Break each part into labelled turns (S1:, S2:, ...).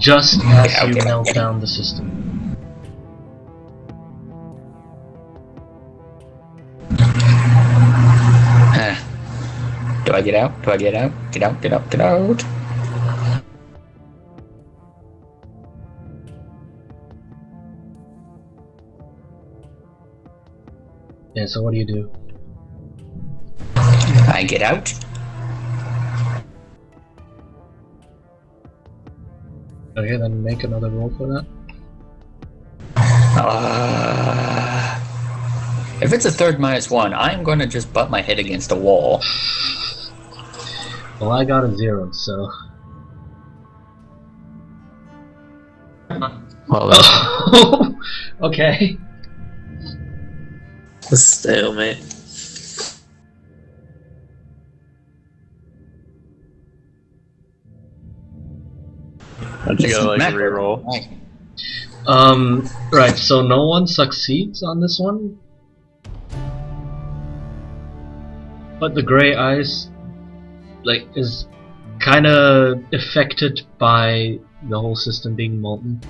S1: just as you melt down the system.
S2: Do I get out? Do I get out? Get out, get out, get out.
S1: Yeah, so what do you do?
S2: I get out.
S1: Okay, then make another roll for that.
S2: If it's a third -1, I'm going to just butt my head against a wall.
S1: Well, I got a 0, so...
S3: Well,
S1: okay.
S3: a stalemate.
S4: Don't you gotta like reroll?
S1: Right, so no one succeeds on this one. But the gray eyes, like, is kinda affected by the whole system being molten.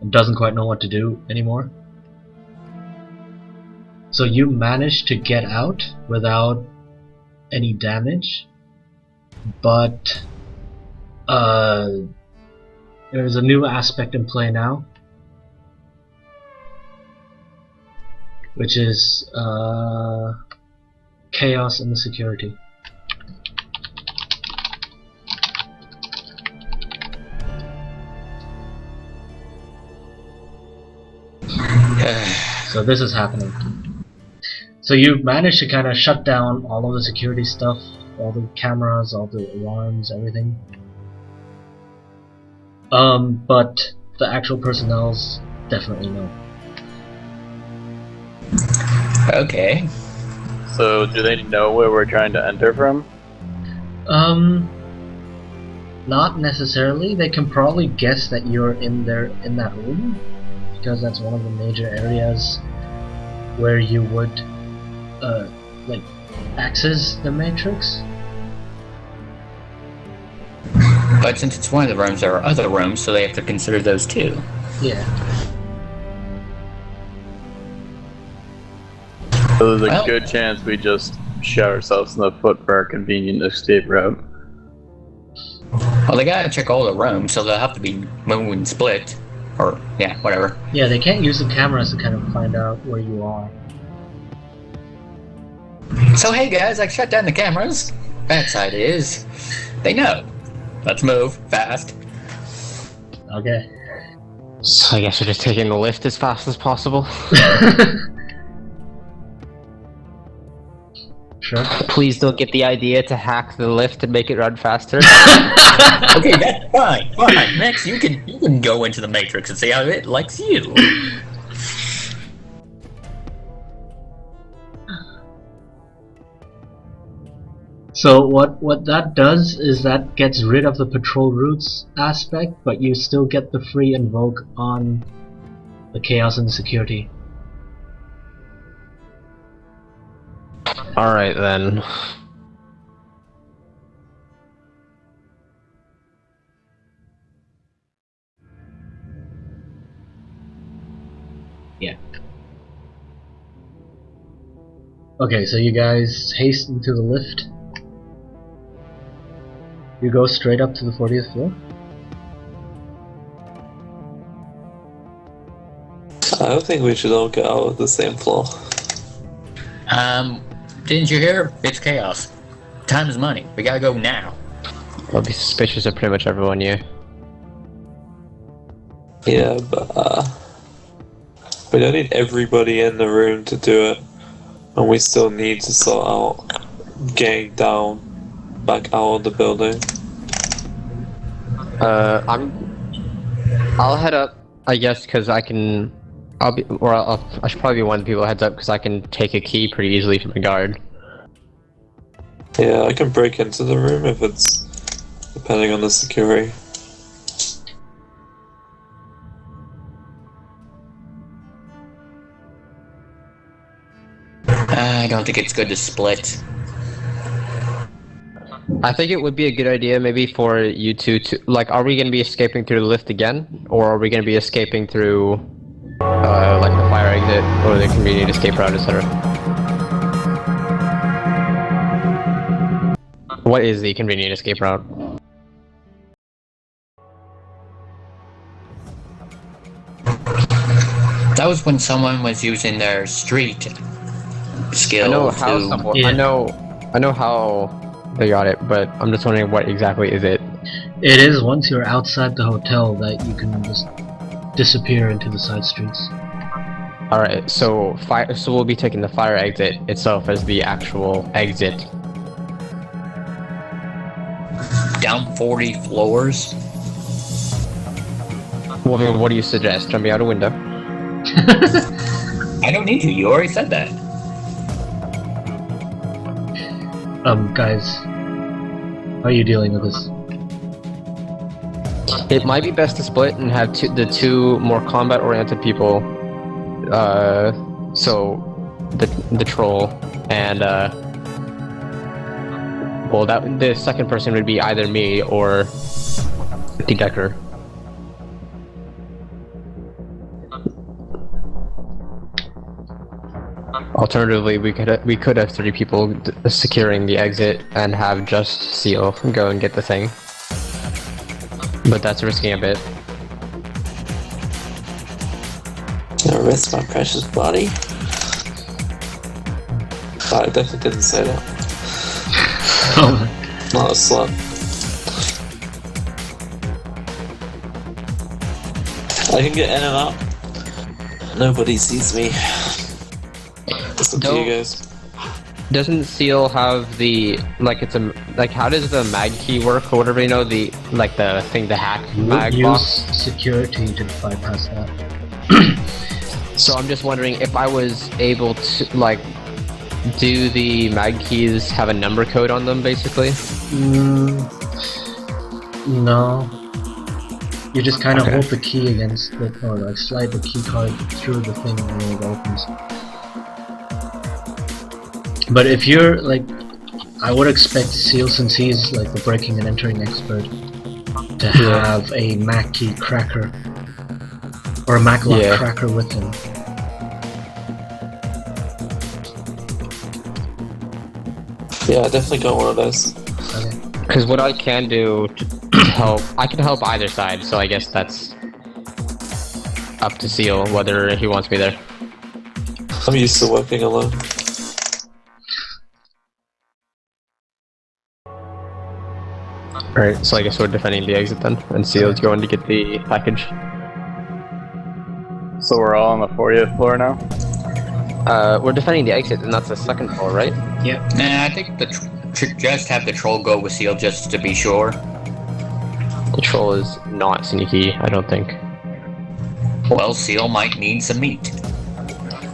S1: And doesn't quite know what to do anymore. So you manage to get out without any damage. But there's a new aspect in play now, which is chaos in the security. So this is happening. So you've managed to kind of shut down all of the security stuff, all the cameras, all the alarms, everything. But the actual personnel's definitely no.
S2: Okay.
S4: So, do they know where we're trying to enter from?
S1: Not necessarily. They can probably guess that you're in that room, because that's one of the major areas where you would, like, access the Matrix.
S2: But since it's one of the rooms, there are other rooms, so they have to consider those too.
S1: Yeah.
S4: So there's a good chance we just shot ourselves in the foot for our convenient escape route.
S2: Well, they gotta check all the rooms, so they'll have to be moved and split. Or, yeah, whatever.
S1: Yeah, they can't use the cameras to kind of find out where you are.
S2: So hey guys, I shut down the cameras. Bad side is, they know. Let's move, fast.
S1: Okay.
S3: So I guess we're just taking the lift as fast as possible.
S1: Sure.
S3: Please don't get the idea to hack the lift and make it run faster.
S2: Okay, that's fine, fine. Next, you can go into the Matrix and see how it likes you.
S1: So what that does is that gets rid of the patrol routes aspect, but you still get the free invoke on the chaos and the security.
S3: Alright then.
S1: Yeah. Okay, so you guys hasten to the lift. You go straight up to the 40th floor?
S5: I don't think we should all get out of the same floor.
S2: Didn't you hear? It's chaos. Time is money. We gotta go now.
S3: I'll be suspicious of pretty much everyone here.
S5: Yeah, but we don't need everybody in the room to do it. And we still need to sort out getting down back out of the building.
S3: I'll head up, I guess, because I can. I should probably be one of the people who heads up because I can take a key pretty easily from the guard.
S5: Yeah, I can break into the room if it's depending on the security.
S2: I don't think it's good to split.
S3: I think it would be a good idea maybe for you two to like. Are we going to be escaping through the lift again, or are we going to be escaping through like the fire exit or the convenient escape route, etc.? What is the convenient escape route?
S2: That was when someone was using their street skill.
S3: I know how
S2: to...
S3: someone.
S1: Yeah.
S3: I know how they got it, but I'm just wondering what exactly is it.
S1: It is once you're outside the hotel that you can just disappear into the side streets.
S3: All right, so So we'll be taking the fire exit itself as the actual exit.
S2: Down 40 floors.
S3: Well, then what do you suggest? Jumping out a window?
S2: I don't need to. You already said that.
S1: Guys, how are you dealing with this?
S3: It might be best to split and have the two more combat-oriented people. So the troll and well, the second person would be either me or the Decker. Alternatively, we could have 3 people securing the exit and have just Seaal go and get the thing. But that's risking a bit.
S5: I risk my precious body. But I definitely didn't say that. Not a slut. I can get in and out. Nobody sees me. It's up to you guys.
S3: Doesn't Seaal have the how does the mag key work or whatever, you know, the thing to hack mag
S1: Use
S3: box?
S1: security to bypass that.
S3: So I'm just wondering if I was able to do the mag keys have a number code on them basically?
S1: No. You just kind of hold the key against the, or slide the key card through the thing and it opens. But if you're I would expect Seaal, since he's the breaking and entering expert, to have a Mac key cracker or a Mac lock cracker with him.
S5: Yeah, I definitely got one of those.
S1: Okay.
S3: Because what I can do to help, I can help either side, so I guess that's up to Seaal whether he wants me there.
S5: I'm used to working alone.
S3: Alright, so I guess we're defending the exit then, and Seal's going to get the package.
S4: So we're all on the 40th floor now?
S3: We're defending the exit, and that's the second floor, right?
S1: Yeah.
S2: Nah, I think just have the troll go with Seaal just to be sure.
S3: The troll is not sneaky, I don't think.
S2: Well, Seaal might need some meat.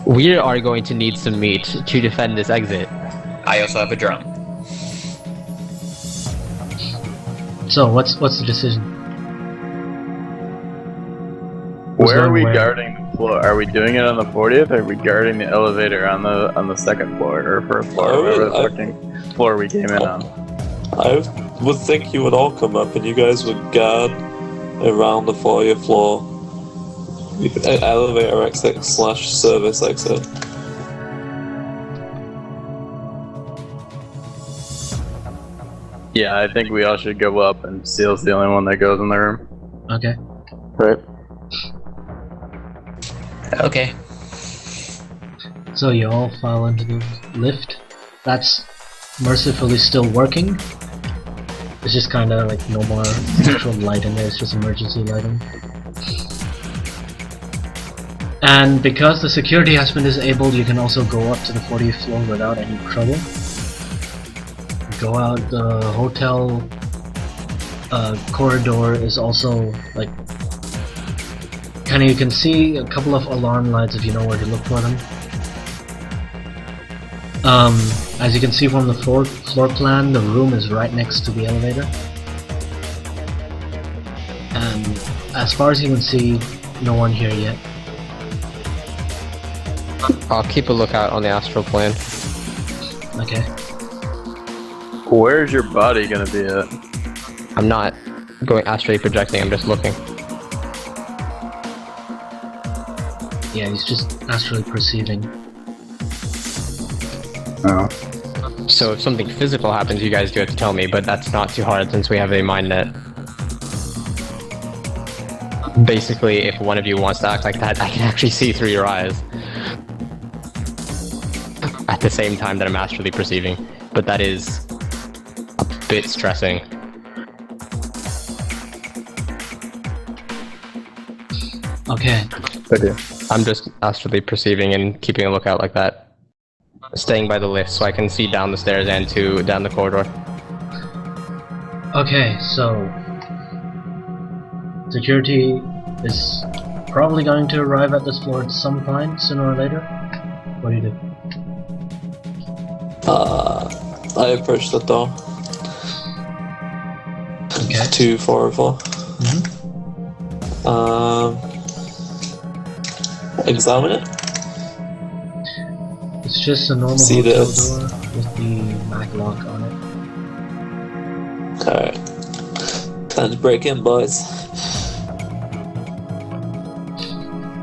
S3: We are going to need some meat to defend this exit.
S2: I also have a drum.
S1: So what's the decision?
S4: Where are we
S1: Where?
S4: guarding the floor? Are we doing it on the 40th, or are we guarding the elevator on the second floor, or first floor, whatever the fucking floor we came in on?
S5: I would think you would all come up and you guys would guard around the 40th floor. Elevator exit / service exit.
S4: Yeah, I think we all should go up, and Seal's the only one that goes in the room.
S1: Okay.
S3: Right.
S2: Okay.
S1: So you all file into the lift. That's mercifully still working. It's just kind of no more actual light in there, it's just emergency lighting. And because the security has been disabled, you can also go up to the 40th floor without any trouble. Go out, the hotel corridor is also you can see a couple of alarm lights if you know where to look for them. As you can see from the floor plan, the room is right next to the elevator. And as far as you can see, no one here yet.
S3: I'll keep a lookout on the astral plane.
S1: Okay.
S4: Where's your body gonna be at?
S3: I'm not going astrally projecting, I'm just looking.
S1: Yeah, he's just astrally perceiving.
S4: Oh.
S3: So if something physical happens, you guys do have to tell me, but that's not too hard since we have a mind net. Basically, if one of you wants to act like that, I can actually see through your eyes. At the same time that I'm astrally perceiving. But that is a bit stressing.
S1: Okay.
S4: Okay.
S3: I'm just astrally perceiving and keeping a lookout like that. Staying by the lift so I can see down the stairs and down the corridor.
S1: Okay, so security is probably going to arrive at this floor at some point, sooner or later. What do you do?
S5: I approach the door.
S1: Okay.
S5: 244. Examine it.
S1: It's just a normal
S5: See
S1: hotel
S5: this?
S1: door with the mag lock on it.
S5: Alright. Time to break in, boys.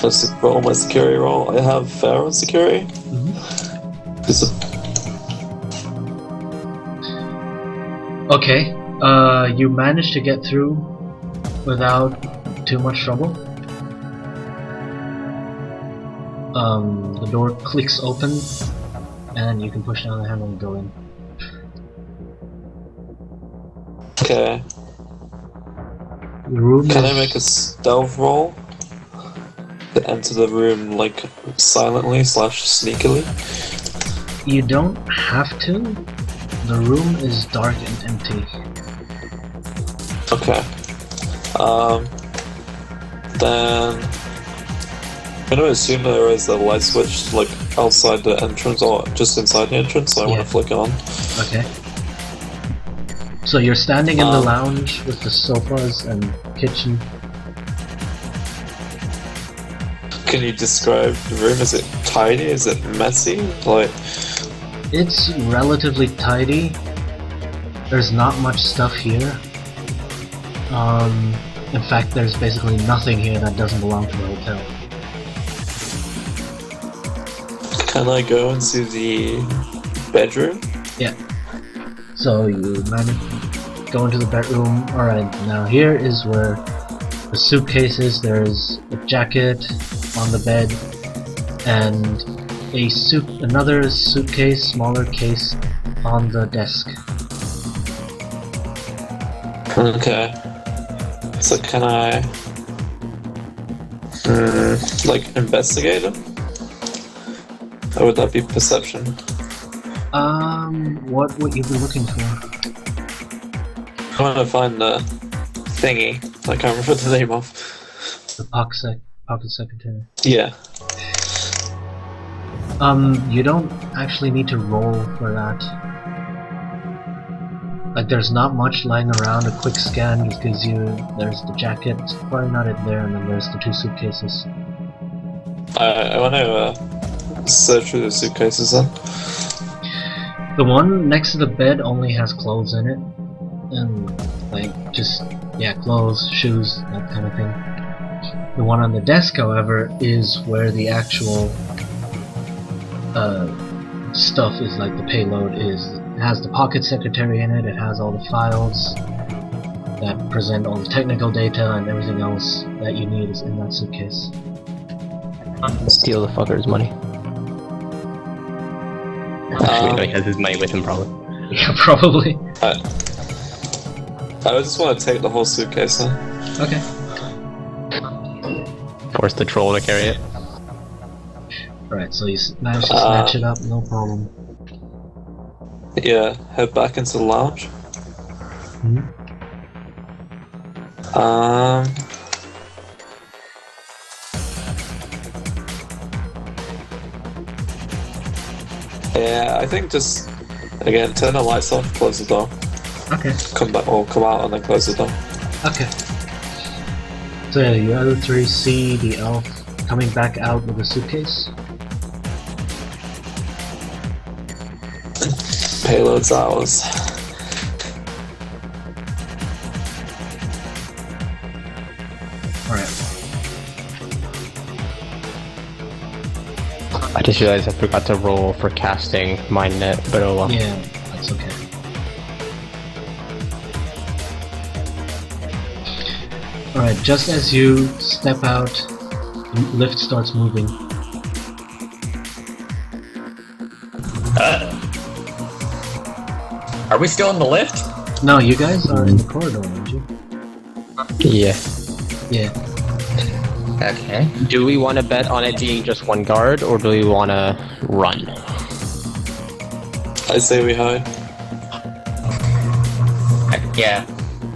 S5: Let's roll my security roll. I have fair on security.
S1: Okay, you managed to get through without too much trouble. The door clicks open, and you can push down the handle and go in.
S5: Okay.
S1: The room
S5: Can
S1: is...
S5: I make a stealth roll to enter the room like silently / sneakily?
S1: You don't have to. The room is dark and empty.
S5: Okay. Then I'm gonna assume there is a light switch like outside the entrance or just inside the entrance, so I want
S1: Yeah.
S5: to flick it on.
S1: Okay. So you're standing in the lounge with the sofas and kitchen.
S5: Can you describe the room? Is it tidy? Is it messy? Like,
S1: It's relatively tidy. There's not much stuff here. In fact, there's basically nothing here that doesn't belong to the hotel.
S5: can I go into the bedroom?
S1: Yeah. So you manage to go into the bedroom. Alright, now here is where the suitcases, there's a jacket on the bed, and another suitcase, smaller case, on the desk.
S5: Okay. So can I, like, investigate them? Or would that be perception?
S1: What would you be looking for?
S5: I want to find the thingy. I can't remember the name of.
S1: The pocket secretary.
S5: Yeah.
S1: You don't actually need to roll for that. Like, there's not much lying around. A quick scan just gives you... There's the jacket, probably not in there, and then there's the two suitcases.
S5: I want to search through the suitcases then.
S1: The one next to the bed only has clothes in it. And, like, just, yeah, clothes, shoes, that kind of thing. The one on the desk, however, is where the actual stuff is, like the payload is. It has the pocket secretary in it, it has all the files that present all the technical data, and everything else that you need is in that suitcase.
S3: Steal the fucker's money. Actually, no, he has his money with him probably.
S1: Yeah, probably.
S5: I just want to take the whole suitcase then.
S1: Okay.
S3: Force the troll to carry it.
S1: Right, so you managed to snatch it up, no problem.
S5: Yeah, head back into the lounge. Yeah, I think just, again, turn the lights off, close the door.
S1: Okay.
S5: Come back, or come out and then close the door.
S1: Okay. So yeah, you other three see the elf coming back out with a suitcase.
S5: Payload's ours.
S1: Alright.
S3: I just realized I forgot to roll for casting Mind Net, but oh well.
S1: Yeah, that's okay. Alright, just as you step out, the lift starts moving.
S2: Are we still in the lift?
S1: No, you guys are in the corridor, aren't you?
S3: Yeah.
S1: Yeah.
S2: Okay.
S3: Do we want to bet on it being just one guard, or do we want to run?
S5: I say we hide.
S2: Yeah.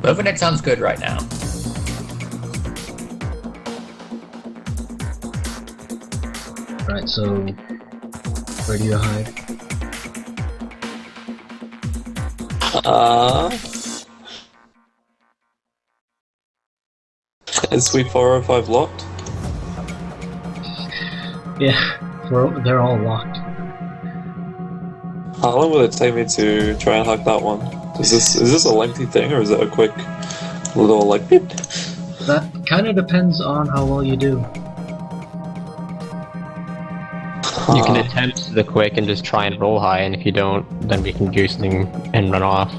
S2: Moving it sounds good right now.
S1: Right, so where do you hide?
S5: Is Suite 405 locked?
S1: Yeah, they're all locked.
S5: How long will it take me to try and hack that one? Is this a lengthy thing, or is it a quick little like beep?
S1: That kind of depends on how well you do.
S3: You can attempt the quick and just try and roll high, and if you don't, then we can do something and run off.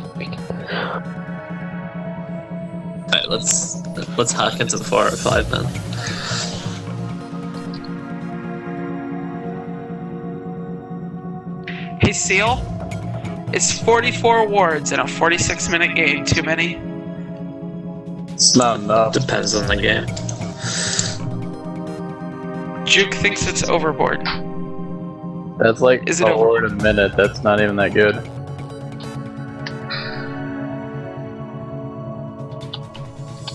S5: Alright, let's hack into the 405 then.
S6: Hey Seaal, is 44 wards in a 46-minute game too many?
S4: It's not enough.
S5: Depends on the game.
S6: Juke thinks it's overboard.
S4: That's like
S6: Is it
S4: a
S6: over?
S4: word a minute. That's not even that good.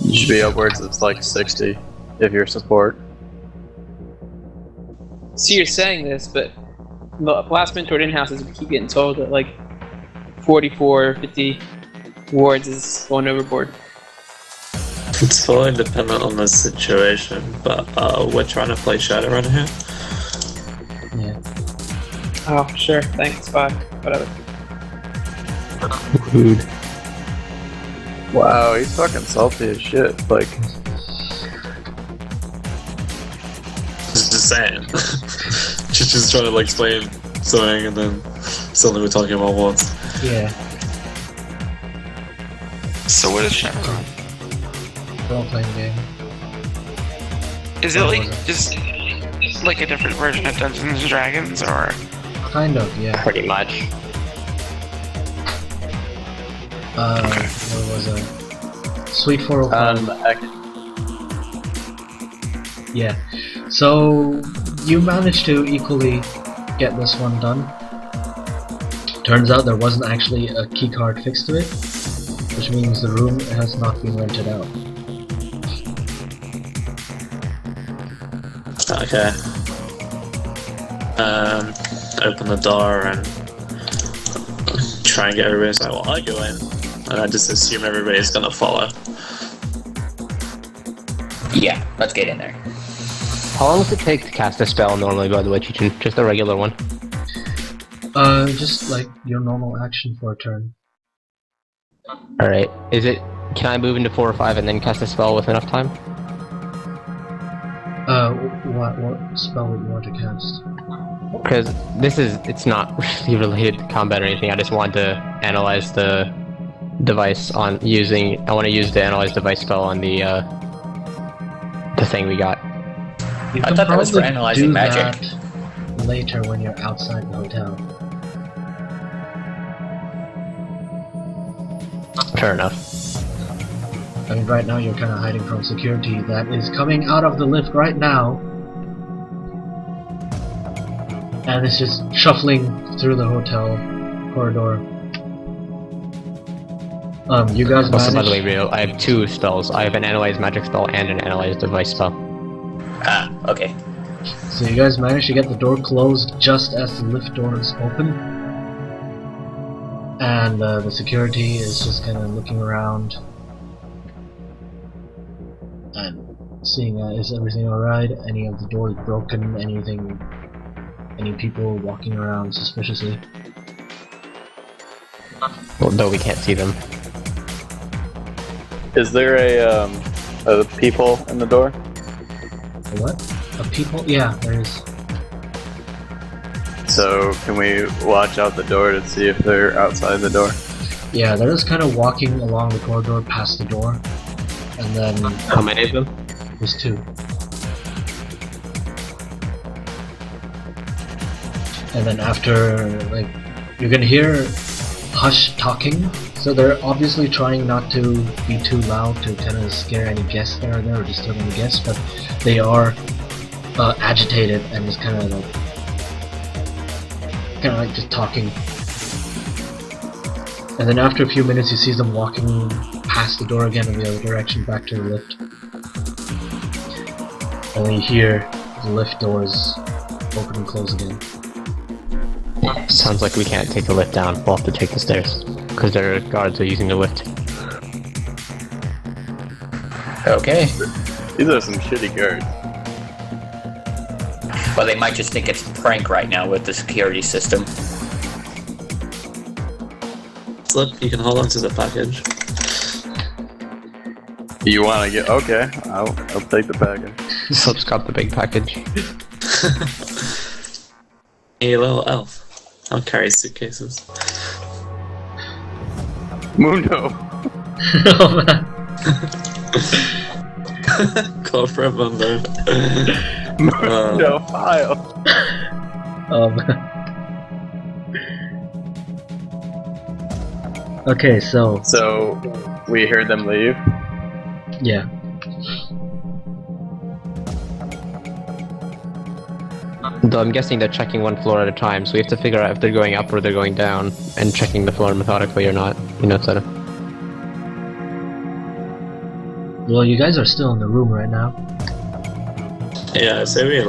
S4: You should be upwards of like 60 if you're support.
S7: So you're saying this, but the last mentored in-houses, we keep getting told that like 44, 50 wards is going overboard.
S5: It's totally dependent on the situation, but we're trying to play Shadowrun here.
S1: Yeah.
S7: Oh, sure, thanks, bye, whatever.
S3: Rude.
S4: Wow, he's fucking salty as shit. Like,
S5: Just saying. Qichin's trying to like explain something, and then suddenly we're talking about wards.
S1: Yeah.
S6: So what is Shadowrun?
S1: Role-playing game.
S6: Is it like just like a different version of Dungeons and Dragons, or?
S1: Kind of, yeah.
S3: Pretty much.
S1: What was it? Suite 405. Yeah. So you managed to equally get this one done. Turns out there wasn't actually a keycard fixed to it, which means the room has not been rented out.
S5: Okay. Open the door and try and get everybody to say, well, I go in. And I just assume everybody's gonna follow.
S2: Yeah, let's get in there.
S3: How long does it take to cast a spell normally, by the way, Qichin? Just a regular one?
S1: Just like your normal action for a turn.
S3: Alright. Can I move into 4 or 5 and then cast a spell with enough time?
S1: What spell would you want to cast?
S3: Because it's not really related to combat or anything, I just wanted to analyze the device I want to use the analyze device spell on the thing we got.
S1: You
S2: I
S1: can
S2: thought that was for
S1: probably
S2: analyzing
S1: do
S2: magic.
S1: that later when you're outside the hotel.
S3: Fair enough.
S1: I mean, right now you're kind of hiding from security that is coming out of the lift right now. And it's just shuffling through the hotel corridor. You guys
S3: Also, by the way,
S1: managed...
S3: Rio, I have 2 spells. I have an analyze magic spell and an analyze device spell.
S2: Ah, okay.
S1: So you guys managed to get the door closed just as the lift door is open. And the security is just kind of looking around. And seeing is everything alright? Any of the doors broken? Any people walking around suspiciously?
S3: Well, though we can't see them.
S4: is there a people in the door?
S1: What? A people? Yeah, there is.
S4: So can we watch out the door to see if they're outside the door?
S1: Yeah, they're just kind of walking along the corridor past the door, and then
S3: How many of them?
S1: there's 2. And then after, like, you're gonna hear hush talking. So they're obviously trying not to be too loud to kind of scare any guests that are there or disturb any guests, but they are agitated and just kind of like just talking. And then after a few minutes, you see them walking past the door again in the other direction, back to the lift. And then you hear the lift doors open and close again.
S3: Sounds like we can't take the lift down. We'll have to take the stairs because their guards are using the lift.
S2: Okay.
S4: These are some shitty guards.
S2: Well, they might just think it's a prank right now with the security system.
S5: Slip, you can hold on to the package.
S4: You want to get? Okay, I'll take the package.
S3: Slip's got the big package.
S5: Hey, little elf. I'll carry suitcases.
S4: Mundo.
S1: Oh man.
S5: Corporate Mundo.
S4: Mundo file.
S1: Okay, so
S4: So we heard them leave.
S1: yeah.
S3: Though I'm guessing they're checking one floor at a time, so we have to figure out if they're going up or they're going down, and checking the floor methodically or not. You know, etc.
S1: Well, you guys are still in the room right now.
S5: Yeah, so we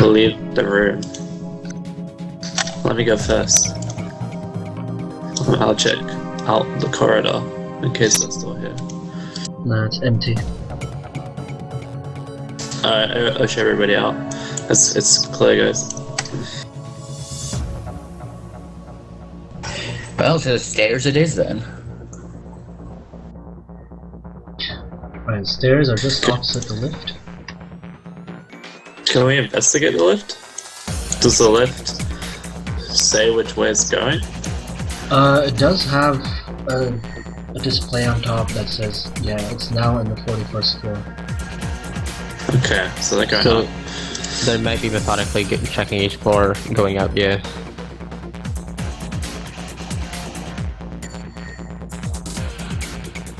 S5: leave the room. Let me go first. I'll check out the corridor in case they're still here.
S1: No, it's empty.
S5: Alright, I'll show everybody out. It's clear, guys.
S2: Well, to the stairs it is then.
S1: Right, the stairs are just opposite the lift.
S5: Can we investigate the lift? Does the lift say which way it's going?
S1: It does have a display on top that says, yeah, it's now in the 41st floor.
S5: Okay, so they're going
S3: So
S5: up.
S3: they might be methodically checking each floor, going up. Yeah.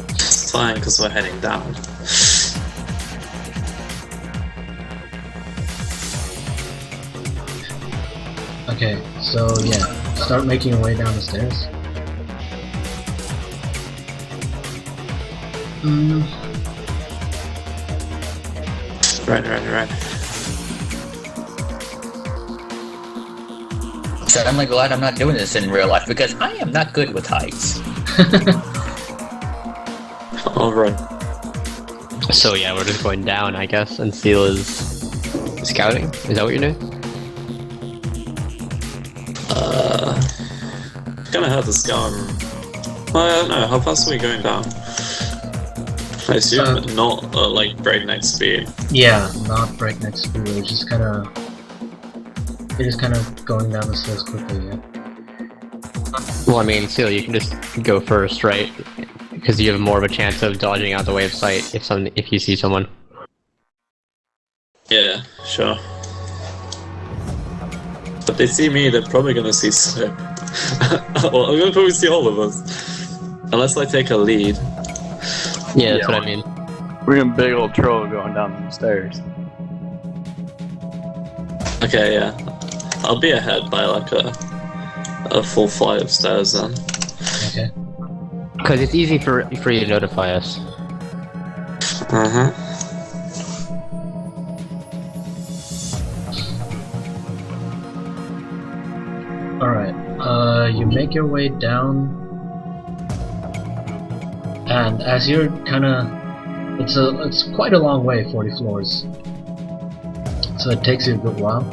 S5: It's fine because we're heading down.
S1: Okay, so yeah, start making your way down the stairs.
S5: Right.
S2: So I'm like glad I'm not doing this in real life because I am not good with heights.
S5: I'll run.
S3: So yeah, we're just going down, I guess, and Seaal is scouting. Is that what you're doing?
S5: Gonna have to scout. Well, I don't know. How fast are we going down? I assume not like breakneck speed.
S1: Yeah, not breakneck speed. We're just kind of going down the stairs quickly. Yeah.
S3: Well, I mean, Seaal, you can just go first, right? Because you have more of a chance of dodging out the way of sight if you see someone.
S5: Yeah, sure. But they see me, they're probably gonna see Slip. Well, I'm gonna probably see all of us. Unless I take a lead.
S3: Yeah, that's what I mean.
S4: We're in a big old troll going down the stairs.
S5: Okay, yeah. I'll be ahead by like a full flight of stairs then.
S1: Okay.
S3: Because it's easy for you to notify us.
S5: Uh-huh.
S1: Alright, you make your way down, and as you're it's quite a long way, 40 floors, so it takes you a good while.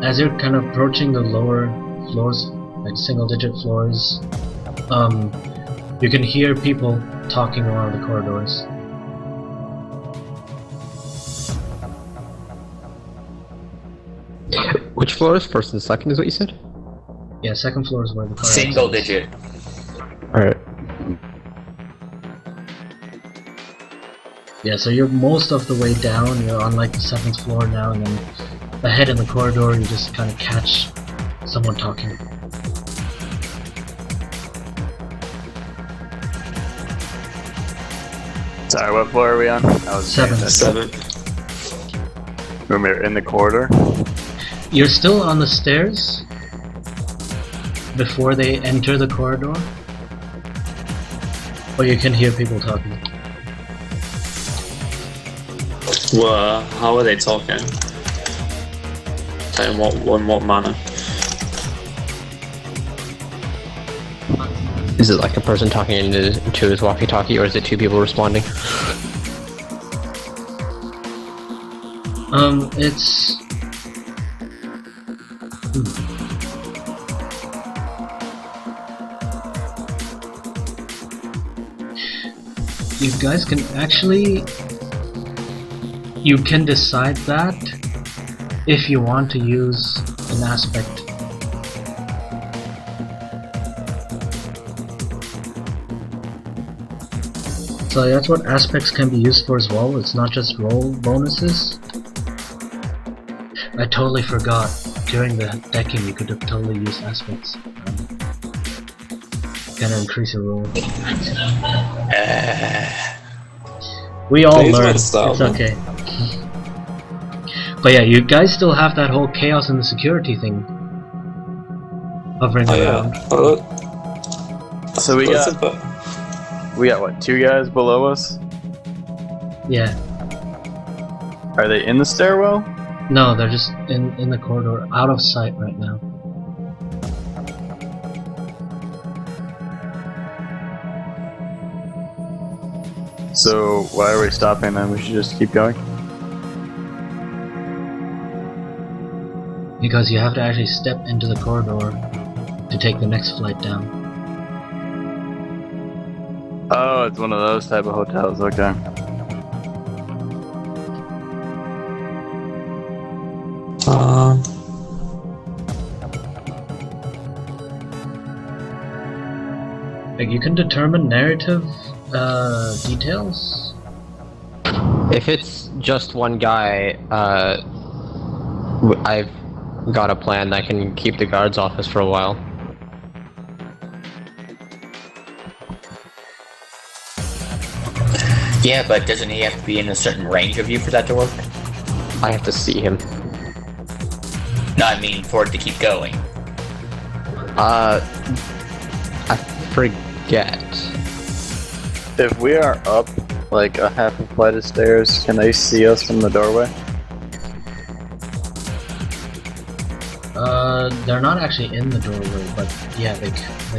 S1: As you're kind of approaching the lower floors, like single-digit floors, You can hear people talking around the corridors.
S3: Which floor is first and second, is what you said?
S1: Yeah, second floor is where the car
S2: Single
S1: exit is.
S2: digit.
S3: Alright.
S1: Yeah, so you're most of the way down, you're on like the 7th floor now, and then ahead in the corridor you just kind of catch someone talking.
S4: Sorry, what floor are we on? I was saying
S1: 7th.
S4: that.
S5: 7.
S4: When we were in the corridor.
S1: You're still on the stairs before they enter the corridor, but you can hear people talking.
S5: Well, how are they talking? In what manner?
S3: Is it like a person talking into his walkie-talkie, or is it two people responding?
S1: It's... You guys can actually... You can decide that if you want to use an aspect. So that's what aspects can be used for as well, it's not just roll bonuses. I totally forgot, during the decking you could have totally used aspects. Gonna increase your roll. We all
S5: Please
S1: learn,
S5: messed up.
S1: it's okay. But yeah, you guys still have that whole chaos and the security thing hovering
S5: Oh
S1: around.
S5: yeah. Oh, look.
S4: So we
S5: That's
S4: got what, 2 guys below us?
S1: Yeah.
S4: Are they in the stairwell?
S1: No, they're just in the corridor, out of sight right now.
S4: So why are we stopping then? We should just keep going.
S1: Because you have to actually step into the corridor to take the next flight down.
S4: Oh, it's one of those type of hotels, okay. Like, you can determine narrative details.
S3: If it's just one guy, I've got a plan that can keep the guard's office for a while.
S2: Yeah, but doesn't he have to be in a certain range of you for that to work?
S3: I have to see him.
S2: No, I mean for it to keep going.
S3: I forget.
S4: If we are up like a half a flight of stairs, can they see us from the doorway?
S1: They're not actually in the doorway, but yeah, they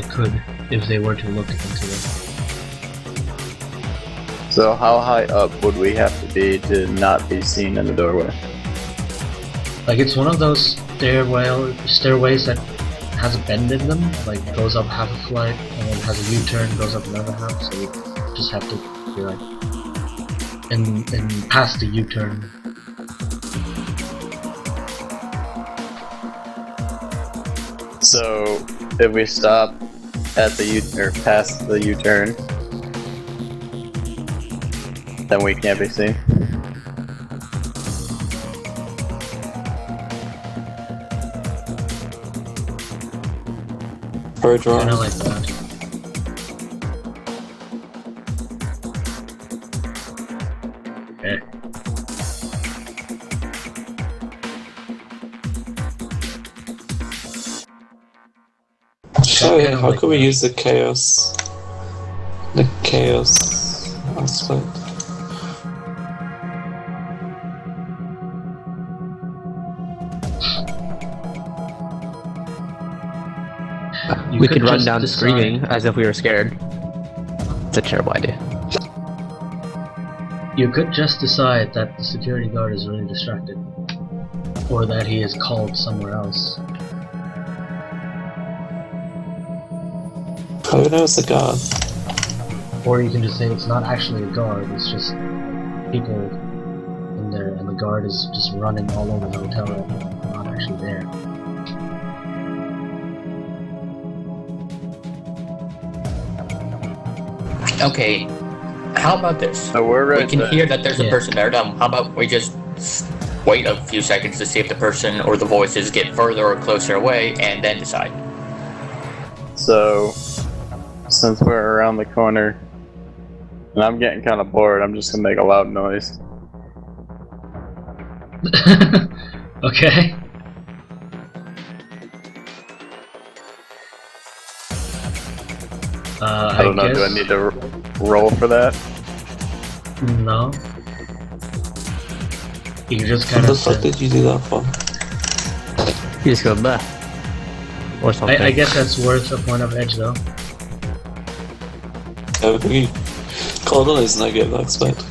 S1: could if they were to look into it.
S4: So how high up would we have to be to not be seen in the doorway?
S1: Like, it's one of those stairways that has a bend in them, like goes up half a flight and then has a U-turn, goes up another half, so you just have to be like in past the U-turn.
S4: So if we stop at the past the U-turn, then we can't be seen.
S5: Very dry.
S1: Kinda like that. Okay.
S5: So yeah, how can we use the chaos aspect?
S1: You
S3: We could run
S1: just
S3: down
S1: decide-
S3: screaming as if we were scared. It's a terrible idea.
S1: You could just decide that the security guard is really distracted, or that he is called somewhere else.
S5: Who knows the guard?
S1: Or you can just say it's not actually a guard, it's just people in there, and the guard is just running all over the hotel right now, not actually there.
S2: Okay, how about this?
S4: So we're right
S2: We can
S4: there.
S2: hear that there's a
S1: Yeah.
S2: person there. How about we just wait a few seconds to see if the person or the voices get further or closer away, and then decide.
S4: So, since we're around the corner, and I'm getting kind of bored, I'm just gonna make a loud noise.
S1: Okay.
S4: I don't know,
S1: guess...
S4: do I need to roll for that?
S1: No. You just
S5: What
S1: kind
S5: the
S1: of
S5: fuck did you do that for?
S3: You just go bah. Or something.
S1: I guess that's worth a point of edge though.
S5: Everything Cardinal is negative, I expect.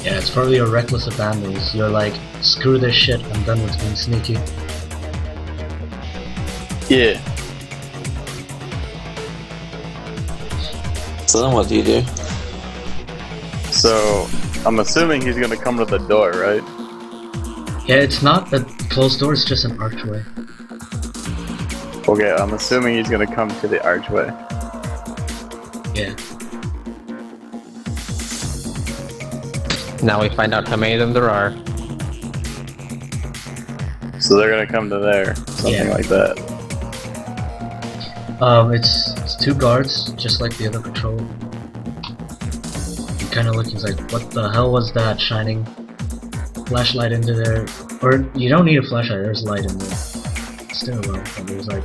S1: Yeah, it's probably a reckless abandon. You're like, screw this shit, I'm done with being sneaky.
S4: Yeah.
S5: So then what do you do?
S4: So, I'm assuming he's gonna come to the door, right?
S1: Yeah, it's not a closed door, it's just an archway.
S4: Okay, I'm assuming he's gonna come to the archway.
S1: Yeah.
S3: Now we find out how many of them there are.
S4: So they're gonna come to there, something
S1: Yeah.
S4: like that.
S1: It's two guards, just like the other patrol. He kind of looks like, what the hell was that shining flashlight into there? Or you don't need a flashlight, there's light in there. Still low, but he was like,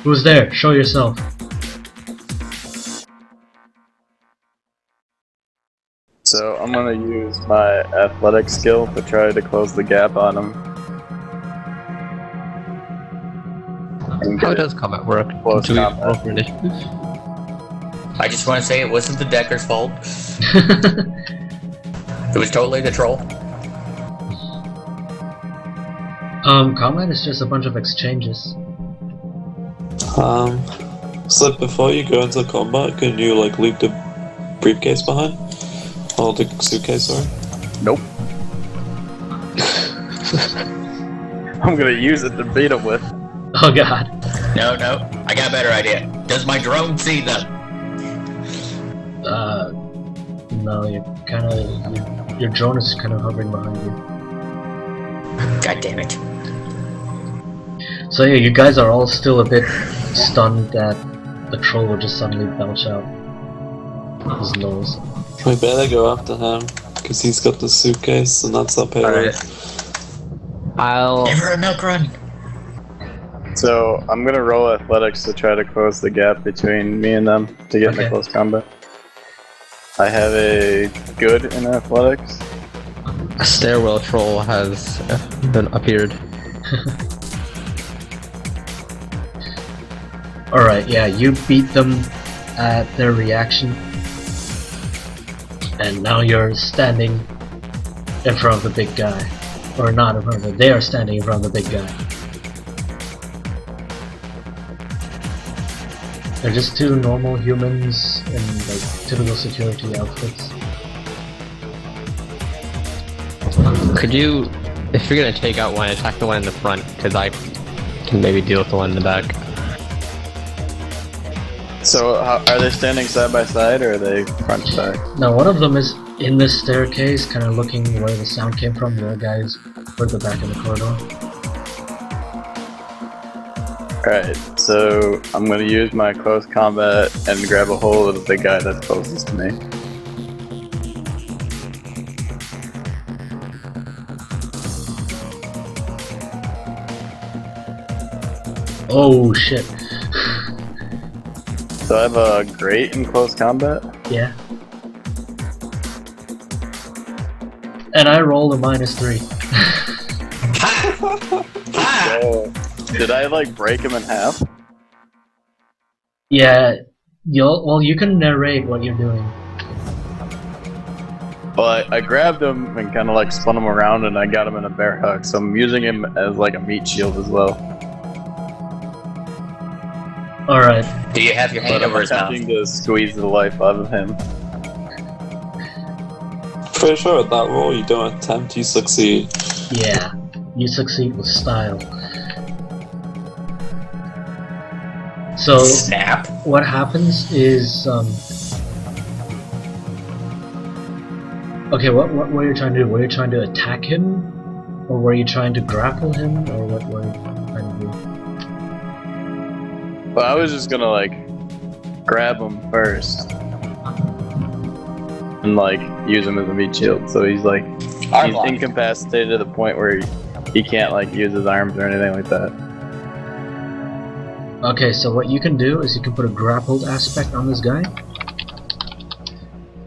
S1: who's there? Show yourself.
S4: So I'm gonna use my athletic skill to try to close the gap on him. And
S3: How
S4: get
S3: does combat work?
S4: Close
S3: Do we
S4: combat.
S3: roll for initiative?
S2: I just want to say it wasn't the Decker's fault. It was totally the troll.
S1: Combat is just a bunch of exchanges.
S5: So before you go into combat, can you like leave the briefcase behind? Or the suitcase, sorry?
S4: Nope. I'm gonna use it to beat him with.
S1: Oh god.
S2: No, I got a better idea. Does my drone see them?
S1: No, you kind of, your drone is kind of hovering behind you.
S2: God damn it.
S1: So yeah, you guys are all still a bit stunned that the troll will just suddenly belch out his nose.
S5: We better go after him, because he's got the suitcase and that's up here.
S3: Alright. I'll...
S2: Never a milk run.
S4: So I'm gonna roll athletics to try to close the gap between me and them to get
S1: Okay.
S4: into close combat. I have a good in athletics.
S3: A stairwell troll has been appeared.
S1: Alright, yeah, you beat them at their reaction. And now you're standing in front of the big guy. Or not in front of them, they are standing in front of the big guy. They're just two normal humans in like typical security outfits.
S3: Could you, if you're gonna take out one, attack the one in the front, because I can maybe deal with the one in the back.
S4: So are they standing side by side or are they front to back?
S1: Now one of them is in this staircase, kind of looking where the sound came from. The other guy's toward the back of the corridor.
S4: Alright, so I'm gonna use my close combat and grab a hold of the big guy that's closest to me.
S1: Oh shit.
S4: So I have a great in close combat.
S1: Yeah. And I rolled a -3.
S4: So, did I like break him in half?
S1: Yeah, you can narrate what you're doing.
S4: Well, I grabbed him and kind of like spun him around, and I got him in a bear hug. So I'm using him as like a meat shield as well.
S1: All right.
S2: Do you have your hand
S4: But I'm
S2: over his mouth?
S4: attempting to squeeze the life out of him.
S5: Pretty sure at that roll you don't attempt, you succeed.
S1: Yeah, you succeed with style. So
S2: Snap.
S1: what happens is, okay, what were you trying to do? Were you trying to attack him, or were you trying to grapple him, or what were you trying to do?
S4: But I was just gonna like grab him first and like use him as a meat shield. So he's like
S2: Arm
S4: he's
S2: lock.
S4: incapacitated to the point where he can't like use his arms or anything like that.
S1: Okay, so what you can do is you can put a grappled aspect on this guy,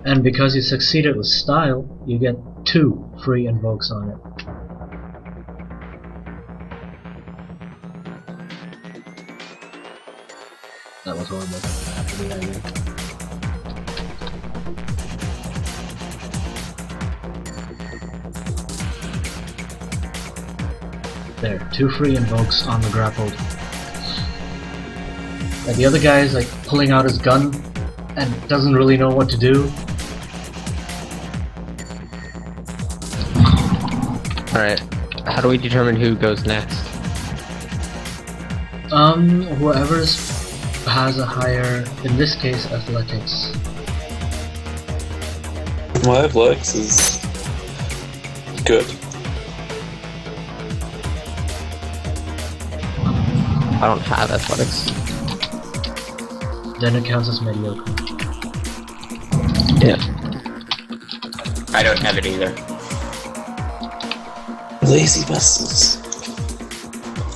S1: and because you succeeded with style, you get 2 free invokes on it. That was horrible. There, 2 free invokes on the grappled. And the other guy is like pulling out his gun and doesn't really know what to do.
S3: Alright, how do we determine who goes next?
S1: Whoever's has a higher, in this case, athletics.
S5: My athletics is good.
S3: I don't have athletics.
S1: Then it counts as mediocre.
S3: Yeah.
S2: I don't have it either.
S5: Lazy bastards.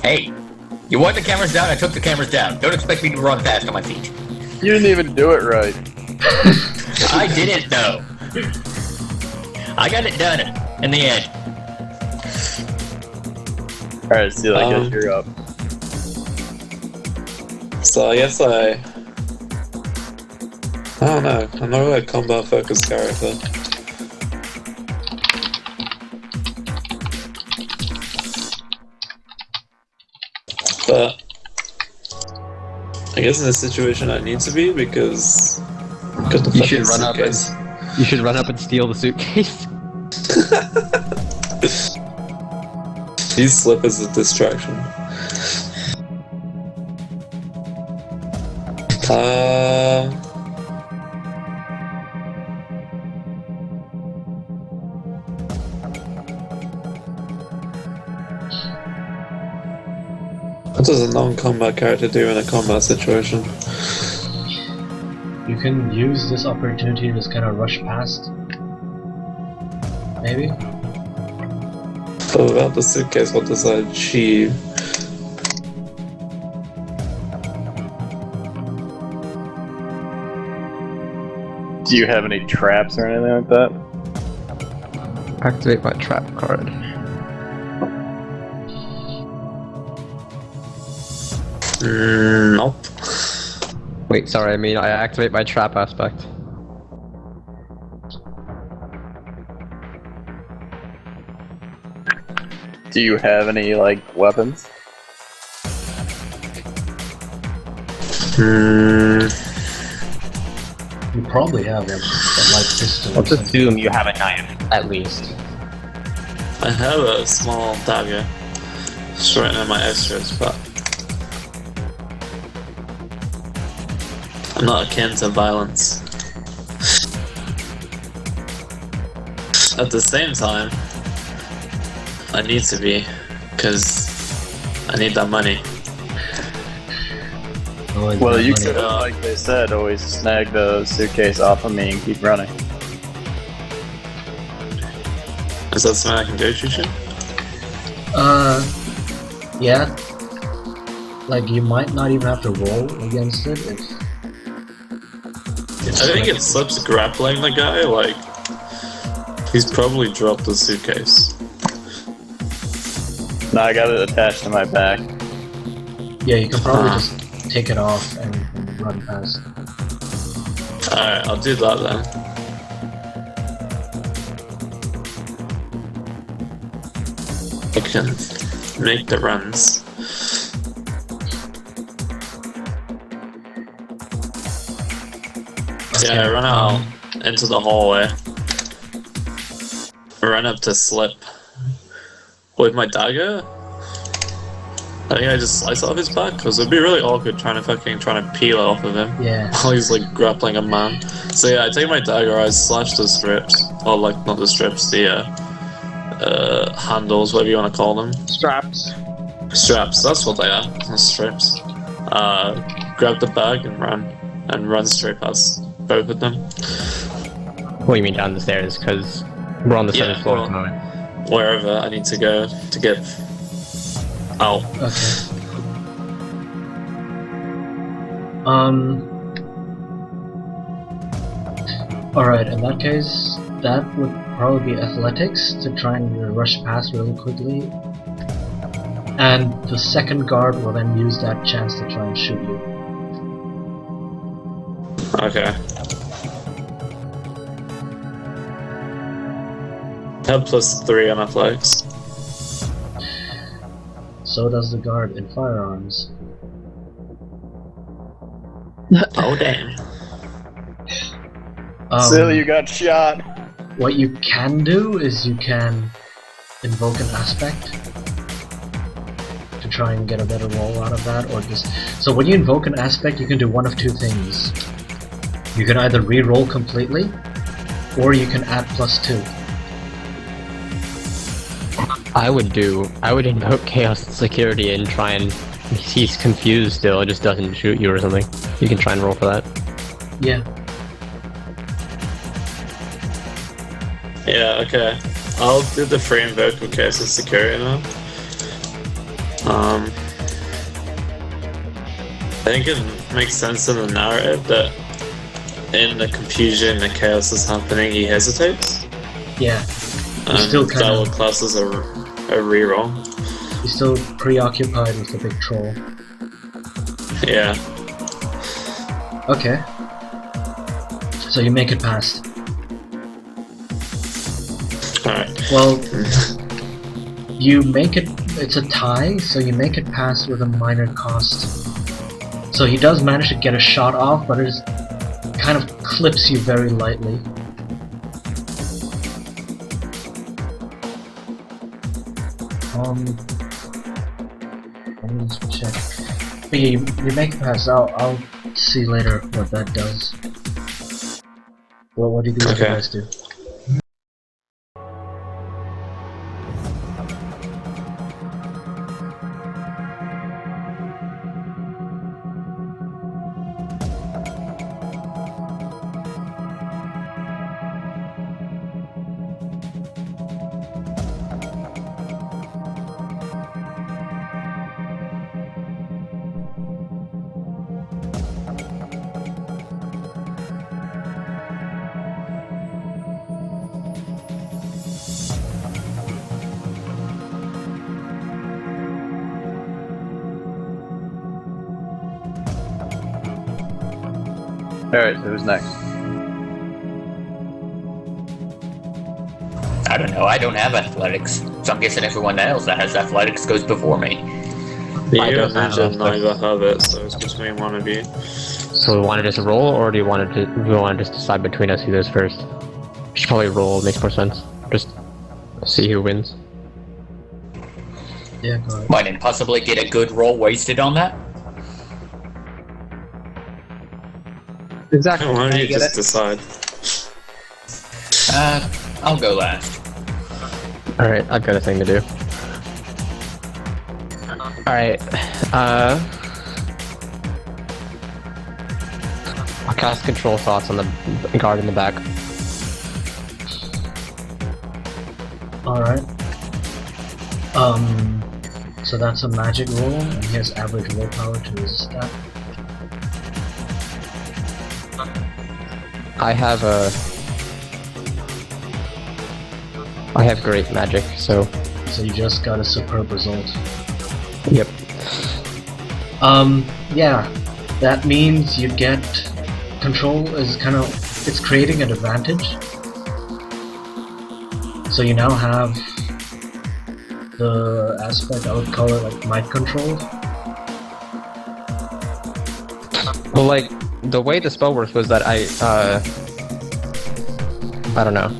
S2: Hey, you want the cameras down? I took the cameras down. Don't expect me to run fast on my feet.
S4: You didn't even do it right.
S2: I didn't though. I got it done in the end.
S4: Alright, Seaal, I guess you're up.
S5: So I guess I don't know. I'm not really a combat focused character. But I guess in this situation I need to be because I've got the
S3: You
S5: fucking
S3: should run up and
S5: suitcase.
S3: you should run up and steal the suitcase.
S5: These slip as a distraction. What does a non-combat character do in a combat situation?
S1: You can use this opportunity to just kind of rush past. Maybe?
S5: But without the suitcase, what does that achieve?
S4: Do you have any traps or anything like that?
S3: Activate my trap card.
S5: Nope.
S3: Wait, sorry, I mean I activate my trap aspect.
S4: Do you have any like weapons?
S1: You probably have a light pistol.
S3: Let's assume you have a knife, at least.
S5: I have a small dagger. It's right in my extras, but I'm not akin to violence. At the same time, I need to be, because I need that money.
S1: Always
S4: Well,
S1: got
S4: you
S1: money.
S4: could, like they said, always snag the suitcase off of me and keep running.
S5: Is that something I can do, Qichin?
S1: Yeah. Like, you might not even have to roll against it if...
S5: I think it slips grappling the guy, like, he's probably dropped the suitcase.
S4: No, I got it attached to my back.
S1: Yeah, you can probably just take it off and run past.
S5: Alright, I'll do that then. can make the runs. Yeah, I run out into the hallway. Run up to Slip. With my dagger? I think I just slice off his back, because it'd be really awkward trying to peel it off of him.
S1: Yeah.
S5: While he's like grappling a man. So yeah, I take my dagger, I slash the strips. Or like, not the strips, the handles, whatever you want to call them.
S7: Straps.
S5: Straps, that's what they are. Not strips. Grab the bag and run straight past both of them.
S3: What do you mean down the stairs? Because we're on the 7th floor at the moment.
S5: Wherever I need to go to get out.
S1: Okay. Alright, in that case, that would probably be athletics to try and rush past really quickly. And the second guard will then use that chance to try and shoot you.
S5: Okay. I have +3 on athletics.
S1: So does the guard in firearms.
S5: Oh damn.
S4: Still, you got shot.
S1: What you can do is you can invoke an aspect to try and get a better roll out of that, or just... So when you invoke an aspect, you can do one of two things. You can either re-roll completely, or you can add +2.
S3: I would invoke Chaos Security and try and... He's confused still, it just doesn't shoot you or something. You can try and roll for that.
S1: Yeah.
S5: Yeah, okay. I'll do the free invoke with Chaos Security now. I think it makes sense in the narrative that in the confusion and chaos is happening, he hesitates.
S1: Yeah.
S5: Still that will class as a reroll.
S1: He's still preoccupied with the big troll.
S5: Yeah.
S1: Okay. So you make it past.
S5: Alright.
S1: Well, you make it, it's a tie, so you make it past with a minor cost. So he does manage to get a shot off, but it just kind of clips you very lightly. Let me just check. But yeah, you make it past. I'll see later what that does. Well, what do you think you guys do?
S4: Alright, so who's next?
S2: I don't know, I don't have athletics. So I'm guessing everyone else that has athletics goes before me.
S3: I
S5: You
S3: don't
S5: and
S3: have
S5: Ninja
S3: that.
S5: neither have it, so it's between one of you.
S3: So we want to just roll, or do you want to just decide between us who goes first? We should probably roll, makes more sense. Just see who wins.
S1: Yeah, go ahead.
S2: Might impossibly get a good roll wasted on that.
S7: Exactly.
S5: Why don't you
S7: get
S5: just
S7: it?
S5: decide?
S2: I'll go last.
S3: Alright, I've got a thing to do. Alright, I'll cast Control Thoughts on the guard in the back.
S1: Alright. So that's a magic roll, and he has average willpower to resist that.
S3: I have great magic, so...
S1: So you just got a superb result.
S3: Yep.
S1: Yeah. That means you get... Control is kind of... It's creating an advantage. So you now have the aspect, I would call it like mind control.
S3: Well, like, the way the spell works was that I don't know.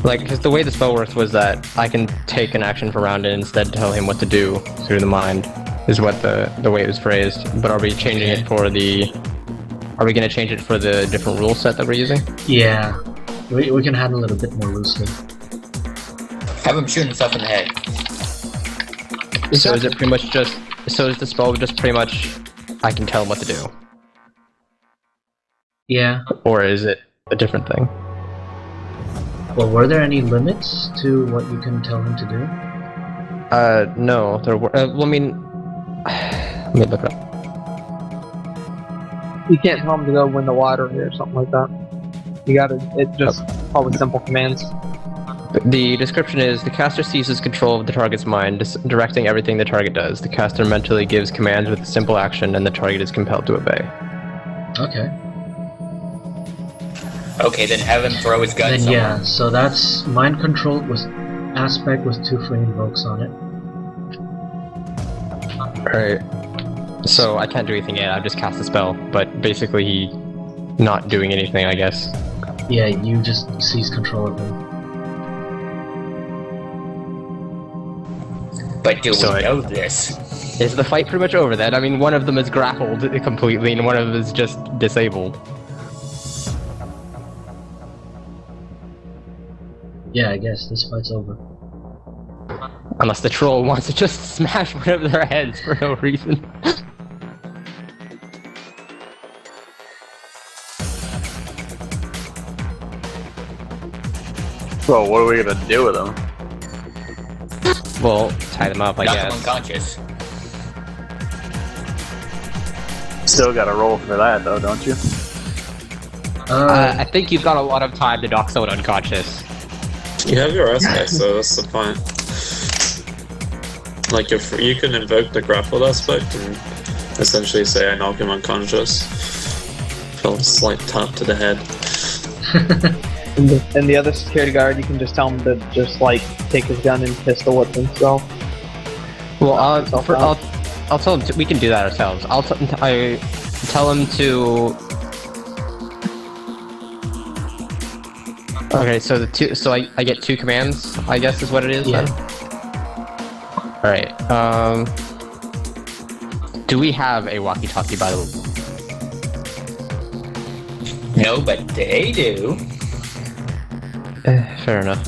S3: Like, because the way the spell works was that I can take an action for round and instead tell him what to do through the mind, is what the way it was phrased. But are we changing it for the... Are we going to change it for the different rule set that we're using?
S1: Yeah, we can handle it a bit more loosely.
S2: Have him shoot himself in the head.
S3: So is it pretty much just... So is the spell just pretty much... I can tell him what to do?
S1: Yeah.
S3: Or is it a different thing?
S1: Well, were there any limits to what you can tell him to do?
S3: No, there were. Well, I mean, let me look it up.
S7: You can't tell him to go win the lottery or something like that. You gotta, it's just probably simple commands.
S3: The description is, the caster seizes control of the target's mind, directing everything the target does. The caster mentally gives commands with a simple action, and the target is compelled to obey.
S1: Okay.
S2: Okay, then have him throw his gun
S1: Then
S2: somewhere.
S1: yeah, so that's mind control with aspect with 2 free invokes on it.
S3: Alright. So I can't do anything yet, I've just cast a spell, but basically he not doing anything, I guess.
S1: Yeah, you just seize control of him.
S2: But do
S3: So
S2: we
S3: I-
S2: know this?
S3: Is the fight pretty much over then? I mean, one of them is grappled completely, and one of them is just disabled.
S1: Yeah, I guess this fight's over.
S3: Unless the troll wants to just smash one of their heads for no reason.
S4: Well, what are we gonna do with them?
S3: Well, tie them up, I
S2: Knock him
S3: guess.
S2: unconscious.
S4: Still gotta roll for that though, don't you?
S3: I think you've got a lot of time to knock someone unconscious.
S5: You have your aspect, so that's the point. Like, if you can invoke the grappled aspect and essentially say, I knock him unconscious. Feel a slight tap to the head.
S7: And the other security guard, you can just tell him to just like take his gun and pistol whip himself.
S3: Well, I'll tell him we can do that ourselves. I tell him to. Okay, so I get 2 commands, I guess is what it is.
S1: Yeah.
S3: Then? All right. Do we have a walkie-talkie, by the way?
S2: No, but they do.
S3: Fair enough.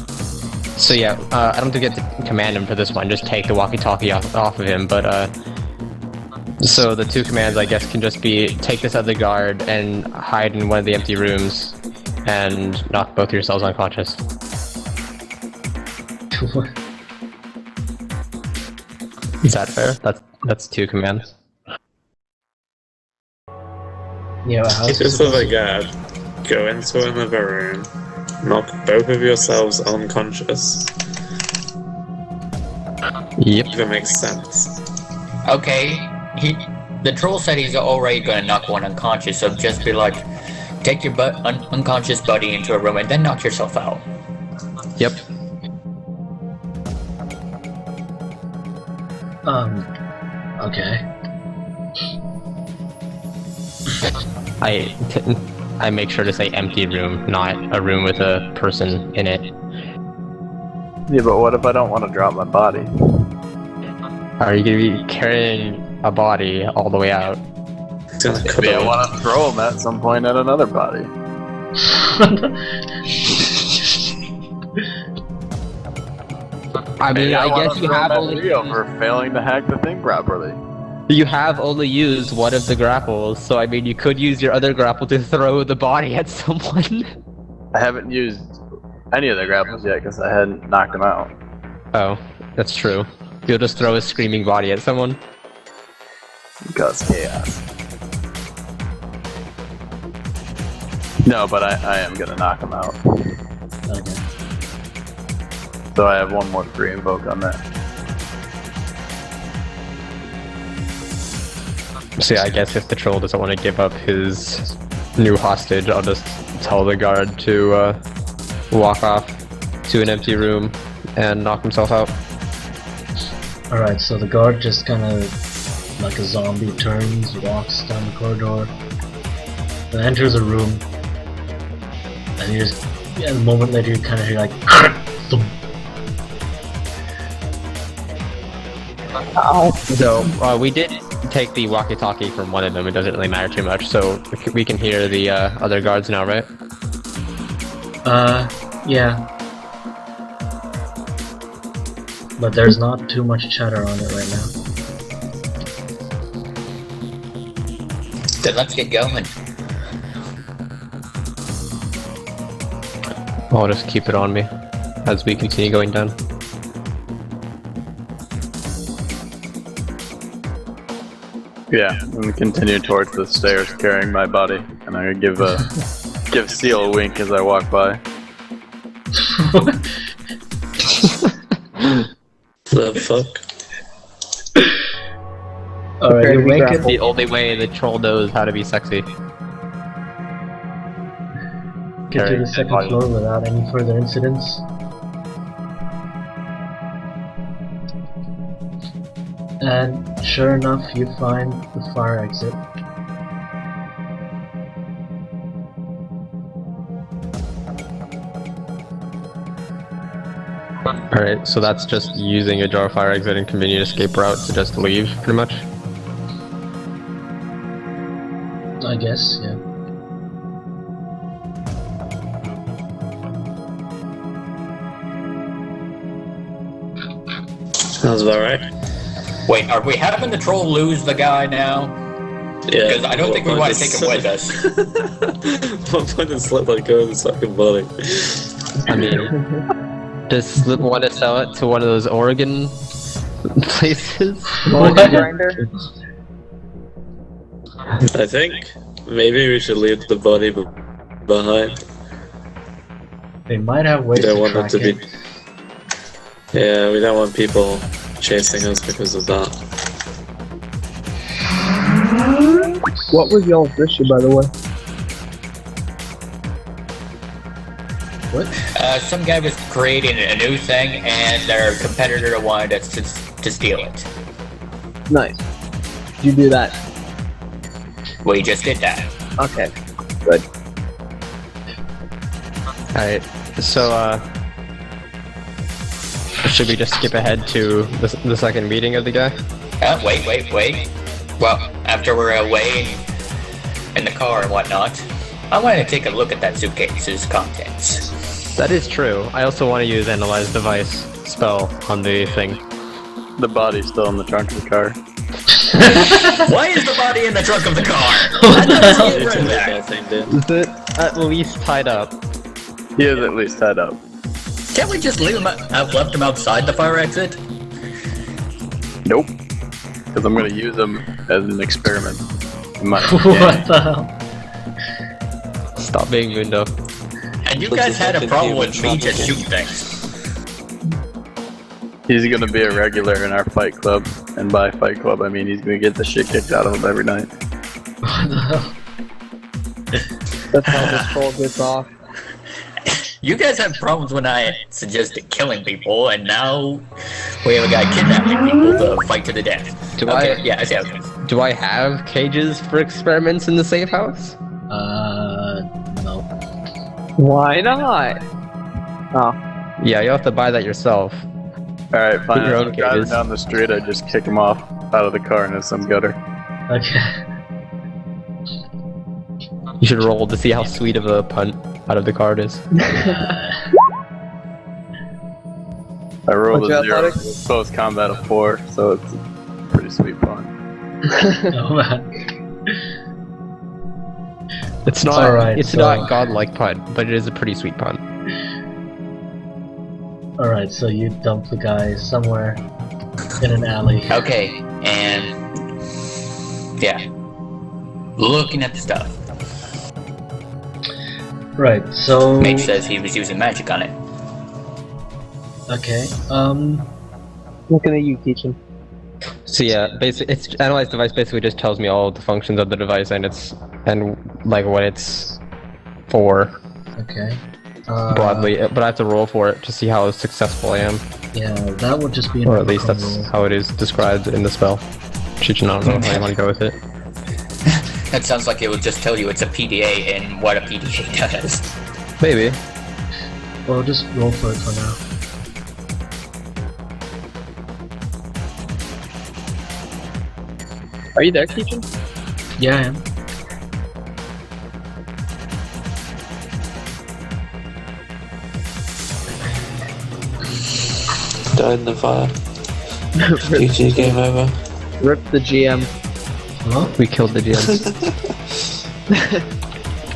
S3: So yeah, I don't think you get to command him for this one. Just take the walkie-talkie off of him. But so the 2 commands, I guess, can just be take this other guard and hide in one of the empty rooms, and knock both yourselves unconscious. Is that fair? That's 2 commands.
S1: Yeah, how
S5: If it's with a guard, go into another room, knock both of yourselves unconscious.
S3: Yep.
S5: That makes sense.
S2: Okay, the troll said he's already gonna knock one unconscious, so just be like, take your unconscious buddy into a room and then knock yourself out.
S3: Yep.
S1: Okay.
S3: I make sure to say empty room, not a room with a person in it.
S4: Yeah, but what if I don't want to drop my body?
S3: Are you gonna be carrying a body all the way out?
S5: It's gonna cut
S4: Maybe I
S5: off.
S4: want to throw them at some point at another body.
S3: I mean,
S4: Maybe
S3: I
S4: wanna
S3: guess you
S4: throw 'em
S3: have
S4: at
S3: only
S4: Leo for failing to hack the thing properly.
S3: used one of the grapples, so I mean, you could use your other grapple to throw the body at someone.
S4: I haven't used any of the grapples yet because I hadn't knocked them out.
S3: Oh, that's true. You'll just throw a screaming body at someone.
S4: Cause chaos. No, but I am gonna knock them out.
S1: Okay.
S4: So I have one more free invoke on that.
S3: See, I guess if the troll doesn't want to give up his new hostage, I'll just tell the guard to walk off to an empty room and knock himself out.
S1: Alright, so the guard just kind of, like a zombie, turns, walks down the corridor, and enters a room, and you just, a moment later you kind of hear like, thump.
S3: So, we did take the walkie-talkie from one of them, it doesn't really matter too much, so we can hear the other guards now, right?
S1: Yeah. But there's not too much chatter on it right now.
S2: Then let's get going.
S3: I'll just keep it on me as we continue going down.
S4: Yeah, I'm gonna continue towards the stairs carrying my body, and I'm gonna give Seaal a wink as I walk by.
S5: The fuck?
S1: Alright, you make it.
S3: The only way the troll knows how to be sexy.
S1: Get to the second floor without any further incidents. And sure enough, you find the fire exit.
S3: Alright, so that's just using a jar fire exit and convenient escape route to just leave, pretty much?
S1: I guess, yeah.
S5: Sounds about right.
S2: Wait, are we having the troll lose the guy now?
S5: Yeah.
S2: Because I don't think we want to take him with us.
S5: What point is Slip like go in his fucking body?
S3: I mean, does Slip want to sell it to one of those Oregon places?
S7: Grinder.
S5: I think maybe we should leave the body behind.
S1: They might have ways
S5: We don't
S1: to
S5: want it
S1: track
S5: to be.
S1: it.
S5: Yeah, we don't want people chasing us because of that.
S8: What was y'all's issue, by the way?
S1: What?
S2: Some guy was creating a new thing, and their competitor wanted us to steal it.
S8: Nice. Did you do that?
S2: We just did that.
S8: Okay. Good.
S3: Alright, so, should we just skip ahead to the second meeting of the guy?
S2: Wait. Well, after we're away in the car and whatnot, I wanted to take a look at that suitcase's contents.
S3: That is true. I also want to use Analyze Device spell on the thing.
S4: The body's still in the trunk of the car.
S2: Why is the body in the trunk of the car?
S3: Is it at least tied up?
S4: He is at least tied up.
S2: Can't we just leave him left him outside the fire exit?
S4: Nope. Because I'm gonna use him as an experiment. In my
S1: What the hell?
S3: Stop being Mundo.
S2: And you guys had a problem with me just shooting things.
S4: He's gonna be a regular in our fight club, and by fight club I mean he's gonna get the shit kicked out of him every night.
S1: What the hell?
S8: That's how this troll gets off.
S2: You guys have problems when I suggested killing people, and now we have a guy kidnapping people to fight to the death.
S3: Do
S2: Okay, yeah, I see how it goes.
S3: Do I have cages for experiments in the safe house?
S1: No.
S8: Why not? Oh.
S3: Yeah, you have to buy that yourself.
S4: Alright, fine.
S3: Your
S4: As
S3: own
S4: I'm driving
S3: cages.
S4: down the street, I just kick him off out of the car into some gutter.
S1: Okay.
S3: You should roll to see how sweet of a punt out of the car it is.
S4: I rolled
S8: What's
S4: a
S8: your
S4: 0,
S8: athletics?
S4: close combat of 4, so it's a pretty sweet fun.
S1: Oh man.
S3: It's not.
S1: Alright,
S3: it's
S1: so-
S3: not godlike punt, but it is a pretty sweet punt.
S1: Alright, so you dump the guy somewhere in an alley.
S2: Okay, and yeah, looking at the stuff.
S1: Right, so...
S2: Mage says he was using magic on it.
S1: Okay,
S8: Looking at you, Qichin.
S3: So yeah, it's Analyze Device basically just tells me all of the functions of the device and like what it's for
S1: okay.
S3: broadly, but I have to roll for it to see how successful I am.
S1: Yeah, that would just be an
S3: Or at least
S1: overcome
S3: that's
S1: roll.
S3: how it is described in the spell. Qichin, I don't know how you want to go with it.
S2: That sounds like it will just tell you it's a PDA and what a PDA does.
S3: Maybe.
S1: Well, just roll for it for now.
S7: Are you there, Qichin?
S1: Yeah, I am.
S5: Died in the fire. GG, game over.
S8: Rip the GM.
S1: Hello?
S3: We killed the GM.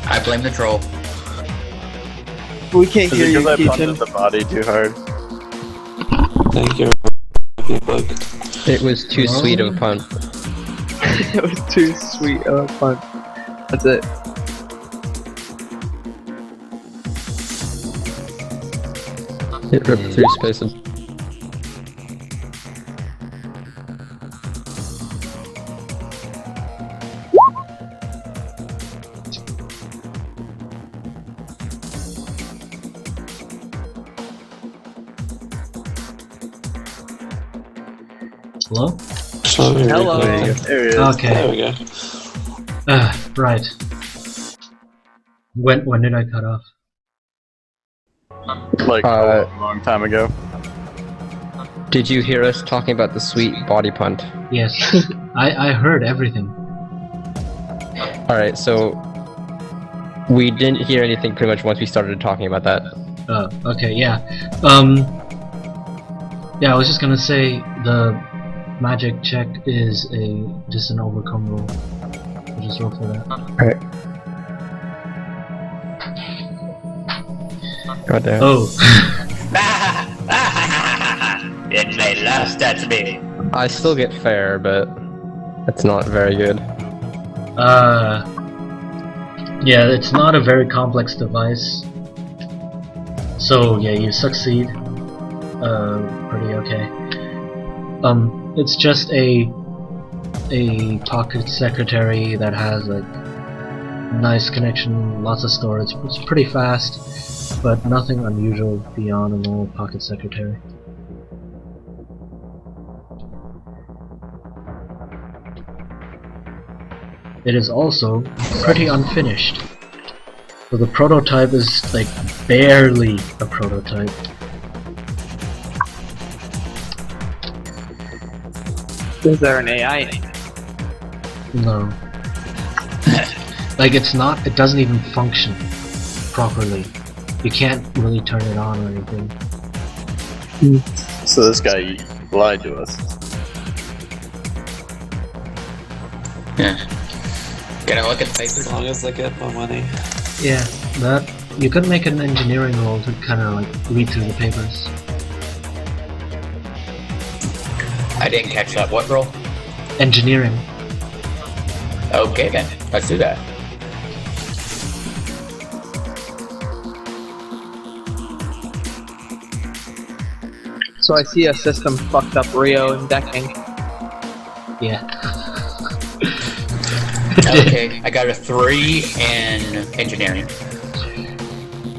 S2: I blame the troll.
S8: We can't
S4: Is
S8: hear
S4: it
S8: you,
S4: because I
S8: Qichin.
S4: punted the body too hard?
S5: Thank you, bug.
S3: It was too
S1: Hello?
S3: sweet of a pun.
S8: It was too sweet of a punt. That's it.
S3: It ripped through spaces.
S1: Hello?
S5: Sorry,
S8: Hello.
S5: there you go.
S4: There he is.
S1: Okay.
S5: There we go.
S1: Right. When did I cut off?
S4: Like a long time ago.
S3: Did you hear us talking about the sweet body punt?
S1: Yes. I heard everything.
S3: Alright, so we didn't hear anything pretty much once we started talking about that.
S1: Oh, okay, yeah. Yeah, I was just gonna say the magic check is just an overcome roll. I'll just roll for that.
S3: God damn.
S1: Oh.
S2: It may laugh at me.
S3: I still get fair, but it's not very good.
S1: Yeah, it's not a very complex device. So yeah, you succeed. Pretty okay. It's just a pocket secretary that has like nice connection, lots of storage. It's pretty fast, but nothing unusual beyond a normal pocket secretary. It is also pretty unfinished. So the prototype is like barely a prototype.
S8: Is there an AI in it?
S1: No. Like it doesn't even function properly. You can't really turn it on or anything.
S4: So this guy lied to us.
S2: Yeah. Gonna look at the papers.
S5: As long as I get my money.
S1: Yeah, that you could make an engineering roll to kind of like read through the papers.
S2: I didn't catch that. What roll?
S1: Engineering.
S2: Okay then, let's do that.
S8: So I see a system fucked up Rio and decking.
S1: Yeah.
S2: Okay, I got a 3 in engineering.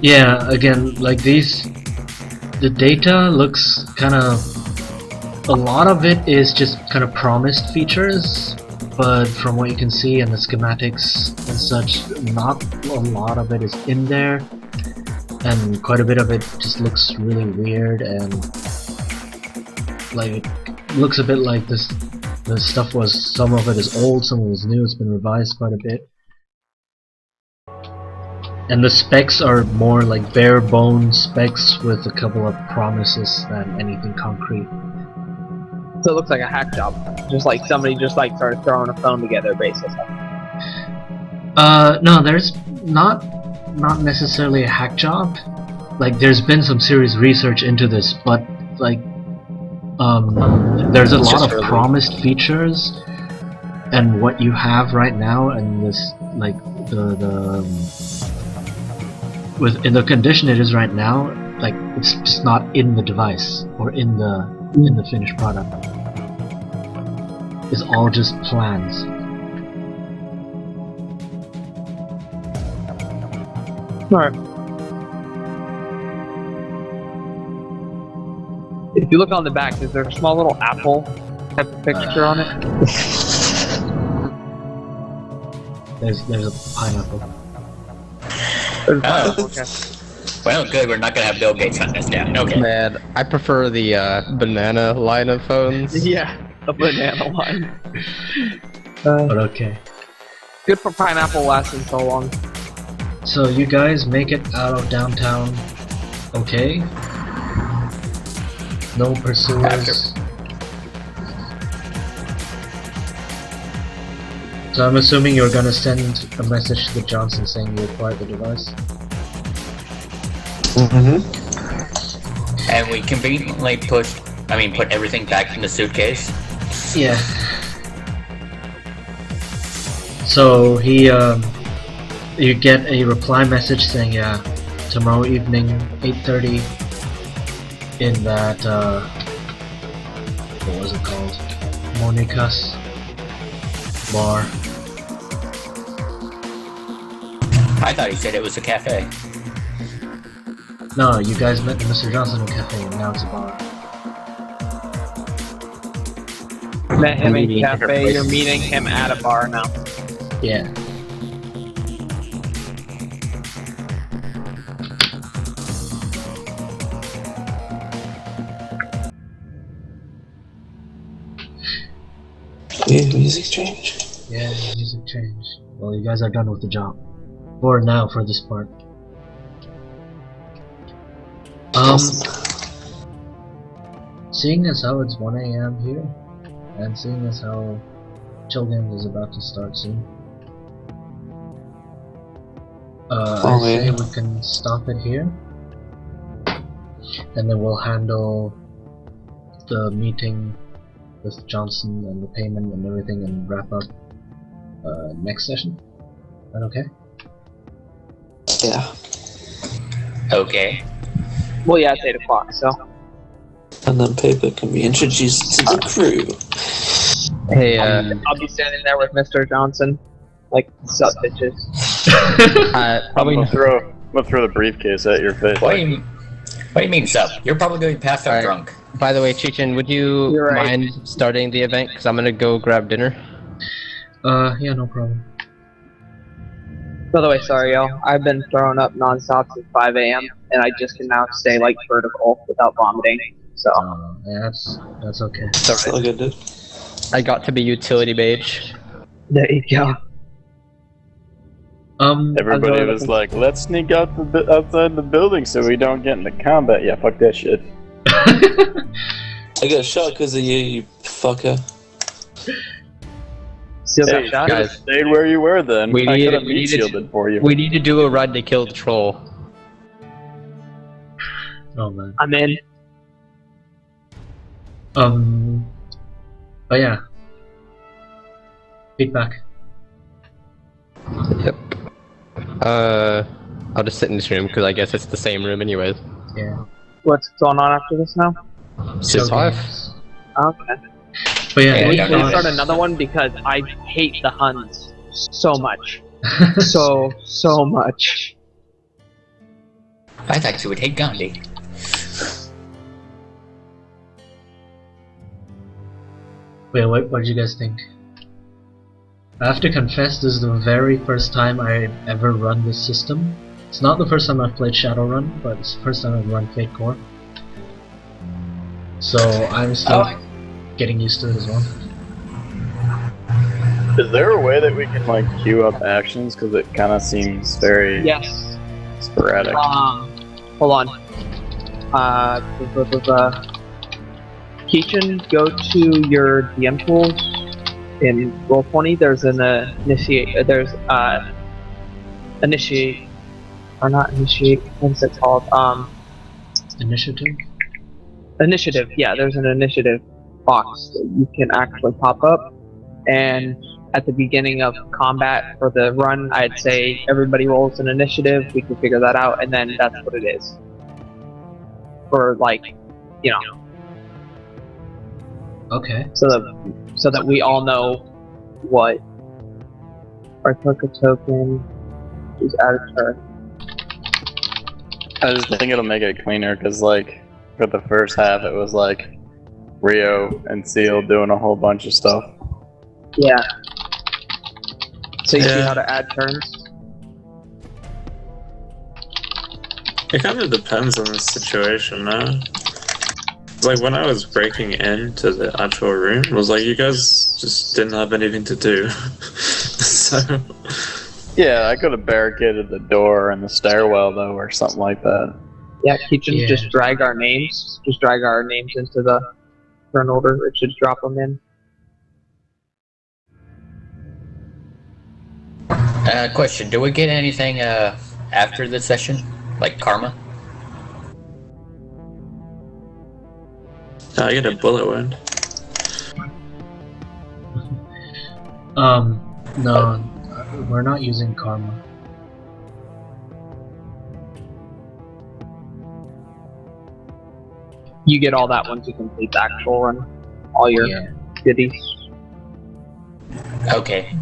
S1: Yeah, again, like the data looks kind of, a lot of it is just kind of promised features, but from what you can see in the schematics and such, not a lot of it is in there, and quite a bit of it just looks really weird and like looks a bit like this. The stuff was, some of it is old, some of it is new, it's been revised quite a bit. And the specs are more like bare bones specs with a couple of promises than anything concrete.
S8: So it looks like a hack job. Just like somebody just like started throwing a phone together, basically.
S1: No, there's not necessarily a hack job. Like there's been some serious research into this, but like there's a lot of promised features, and what you have right now, and this like in the condition it is right now, like it's just not in the device or in the finished product. It's all just plans.
S8: Alright. If you look on the back, is there a small little apple type of picture on it?
S1: There's a pineapple.
S8: There's a
S2: Oh.
S8: pineapple, okay.
S2: Well, good. We're not gonna have Bill Gates hunt us down. Okay.
S3: Man, I prefer the banana line of phones.
S8: Yeah, a banana line.
S1: But okay.
S8: Good for pineapple lasting so long.
S1: So you guys make it out of downtown. Okay. No pursuers. So I'm assuming you're gonna send a message to Johnson saying you acquired the device.
S2: And we conveniently put everything back in the suitcase.
S1: Yeah. So you get a reply message saying, yeah, tomorrow evening, 8:30, in that, what was it called? Monica's bar.
S2: I thought he said it was a cafe.
S1: No, you guys met Mr. Johnson in a cafe, and now it's a bar.
S8: Met him in
S3: Meeting.
S8: cafe, you're meeting him at a bar now.
S1: Yeah.
S5: Music change.
S1: Yeah, music change. Well, you guys are done with the job. For now, for this part. Seeing as how it's 1 AM here, and seeing as how Chill Games is about to start soon, I say we can stop it here, and then we'll handle the meeting with Johnson and the payment and everything and wrap up next session. Is that okay?
S5: Yeah.
S2: Okay.
S8: Well, yeah, it's 8 o'clock, so.
S5: And then paper can be introduced to the crew.
S3: Hey,
S8: I'll be standing there with Mr. Johnson. Like, sup, bitches.
S3: probably
S4: I'm gonna throw the briefcase at your face.
S2: What do you mean, sup? You're probably going to be passed out
S3: Alright.
S2: drunk.
S3: By the way, Qichin, would you
S8: You're right.
S3: mind starting the event? Because I'm gonna go grab dinner.
S1: Yeah, no problem.
S8: By the way, sorry, y'all. I've been throwing up nonstop since 5 AM, and I just can now stay, like, vertical without vomiting. So,
S1: Yeah, that's okay.
S5: That's not good, dude.
S3: I got to be utility mage.
S8: there you go.
S4: Everybody
S8: really
S4: was like, let's sneak out outside the building so we don't get into combat. Yeah, fuck that shit.
S5: I got shot because of you, you fucker.
S8: Still got
S4: Hey,
S8: shot?
S3: guys.
S4: Stayed where you were then.
S3: We
S4: I
S3: need-
S4: could have
S3: we
S4: meat
S3: needed-
S4: shielded for you.
S3: We need to do a run to kill the troll.
S1: Oh man.
S8: I'm in.
S1: But yeah. Feedback.
S3: Yep. I'll just sit in this room because I guess it's the same room anyways.
S1: Yeah.
S8: What's going on after this now?
S3: Sis 5.
S8: Okay.
S1: But yeah,
S2: Yeah,
S8: We
S2: don't
S8: can
S2: know.
S8: start another one because I hate the Huns so much. So much.
S2: I thought you would hate Gandhi.
S1: Wait, what did you guys think? I have to confess, this is the very first time I ever run this system. It's not the first time I've played Shadowrun, but it's the first time I've run Fate Core. So I'm still getting used to it as well.
S4: Is there a way that we can like queue up actions? Because it kind of seems very
S8: Yes.
S4: sporadic.
S8: Hold on. Qichin, go to your DM tools in Roll20. There's an initiate. There's initiate, or not initiate. What's it called?
S1: Initiative?
S8: Initiative. Yeah, there's an initiative box that you can actually pop up, and at the beginning of combat for the run, I'd say everybody rolls an initiative. We can figure that out, and then that's what it is. For like, you know,
S1: Okay.
S8: so that we all know what. Or click a token. Just add a turn.
S4: I just think it'll make it cleaner because like for the first half, it was like Rio and Seaal doing a whole bunch of stuff.
S8: Yeah. So you see
S5: Yeah.
S8: how to add turns?
S5: It kind of depends on the situation, no? Like, when I was breaking into the actual room, it was like, you guys just didn't have anything to do. So...
S4: Yeah, I could have barricaded the door and the stairwell, though, or something like that.
S8: Yeah, Qichin,
S1: Yeah.
S8: just drag our names. Just drag our names into the turn order. It should drop them in.
S2: Question, do we get anything after the session? Like karma?
S5: I get a bullet wound.
S1: No, we're not using karma.
S8: You get all that once you complete the actual run. All your
S1: Yeah.
S8: goodies.
S2: Okay.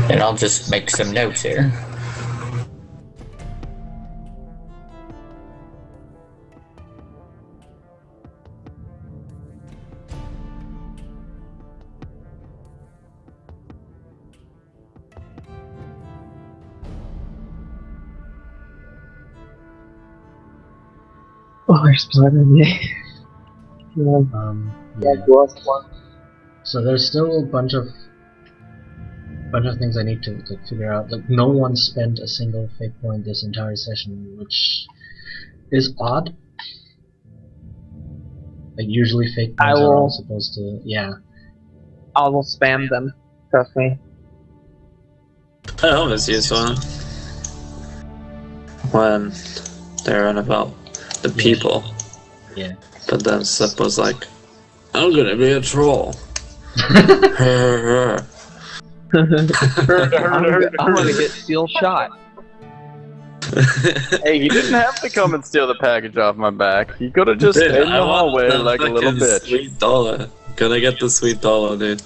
S2: And I'll just make some notes here.
S8: Oh, there's blood in me. Yeah,
S1: Yeah.
S8: Dwarf one.
S1: So there's still a bunch of things I need to figure out. Like, no one spent a single fate point this entire session, which is odd. Like, usually fate
S8: I
S1: points are
S8: will-
S1: all supposed to, yeah.
S8: I will spam them. Trust me.
S5: I always use one. When they're on about the people.
S1: Yeah.
S5: But then Slip was like, I'm gonna be a troll.
S8: I'm gonna get Seaal shot.
S4: Hey, he didn't have to come and steal the package off my back. He could have just
S5: Dude,
S4: stayed in
S5: I
S4: the
S5: want
S4: hallway
S5: the
S4: like a little
S5: fucking
S4: bitch.
S5: Sweet dollar. Gonna get the sweet dollar, dude.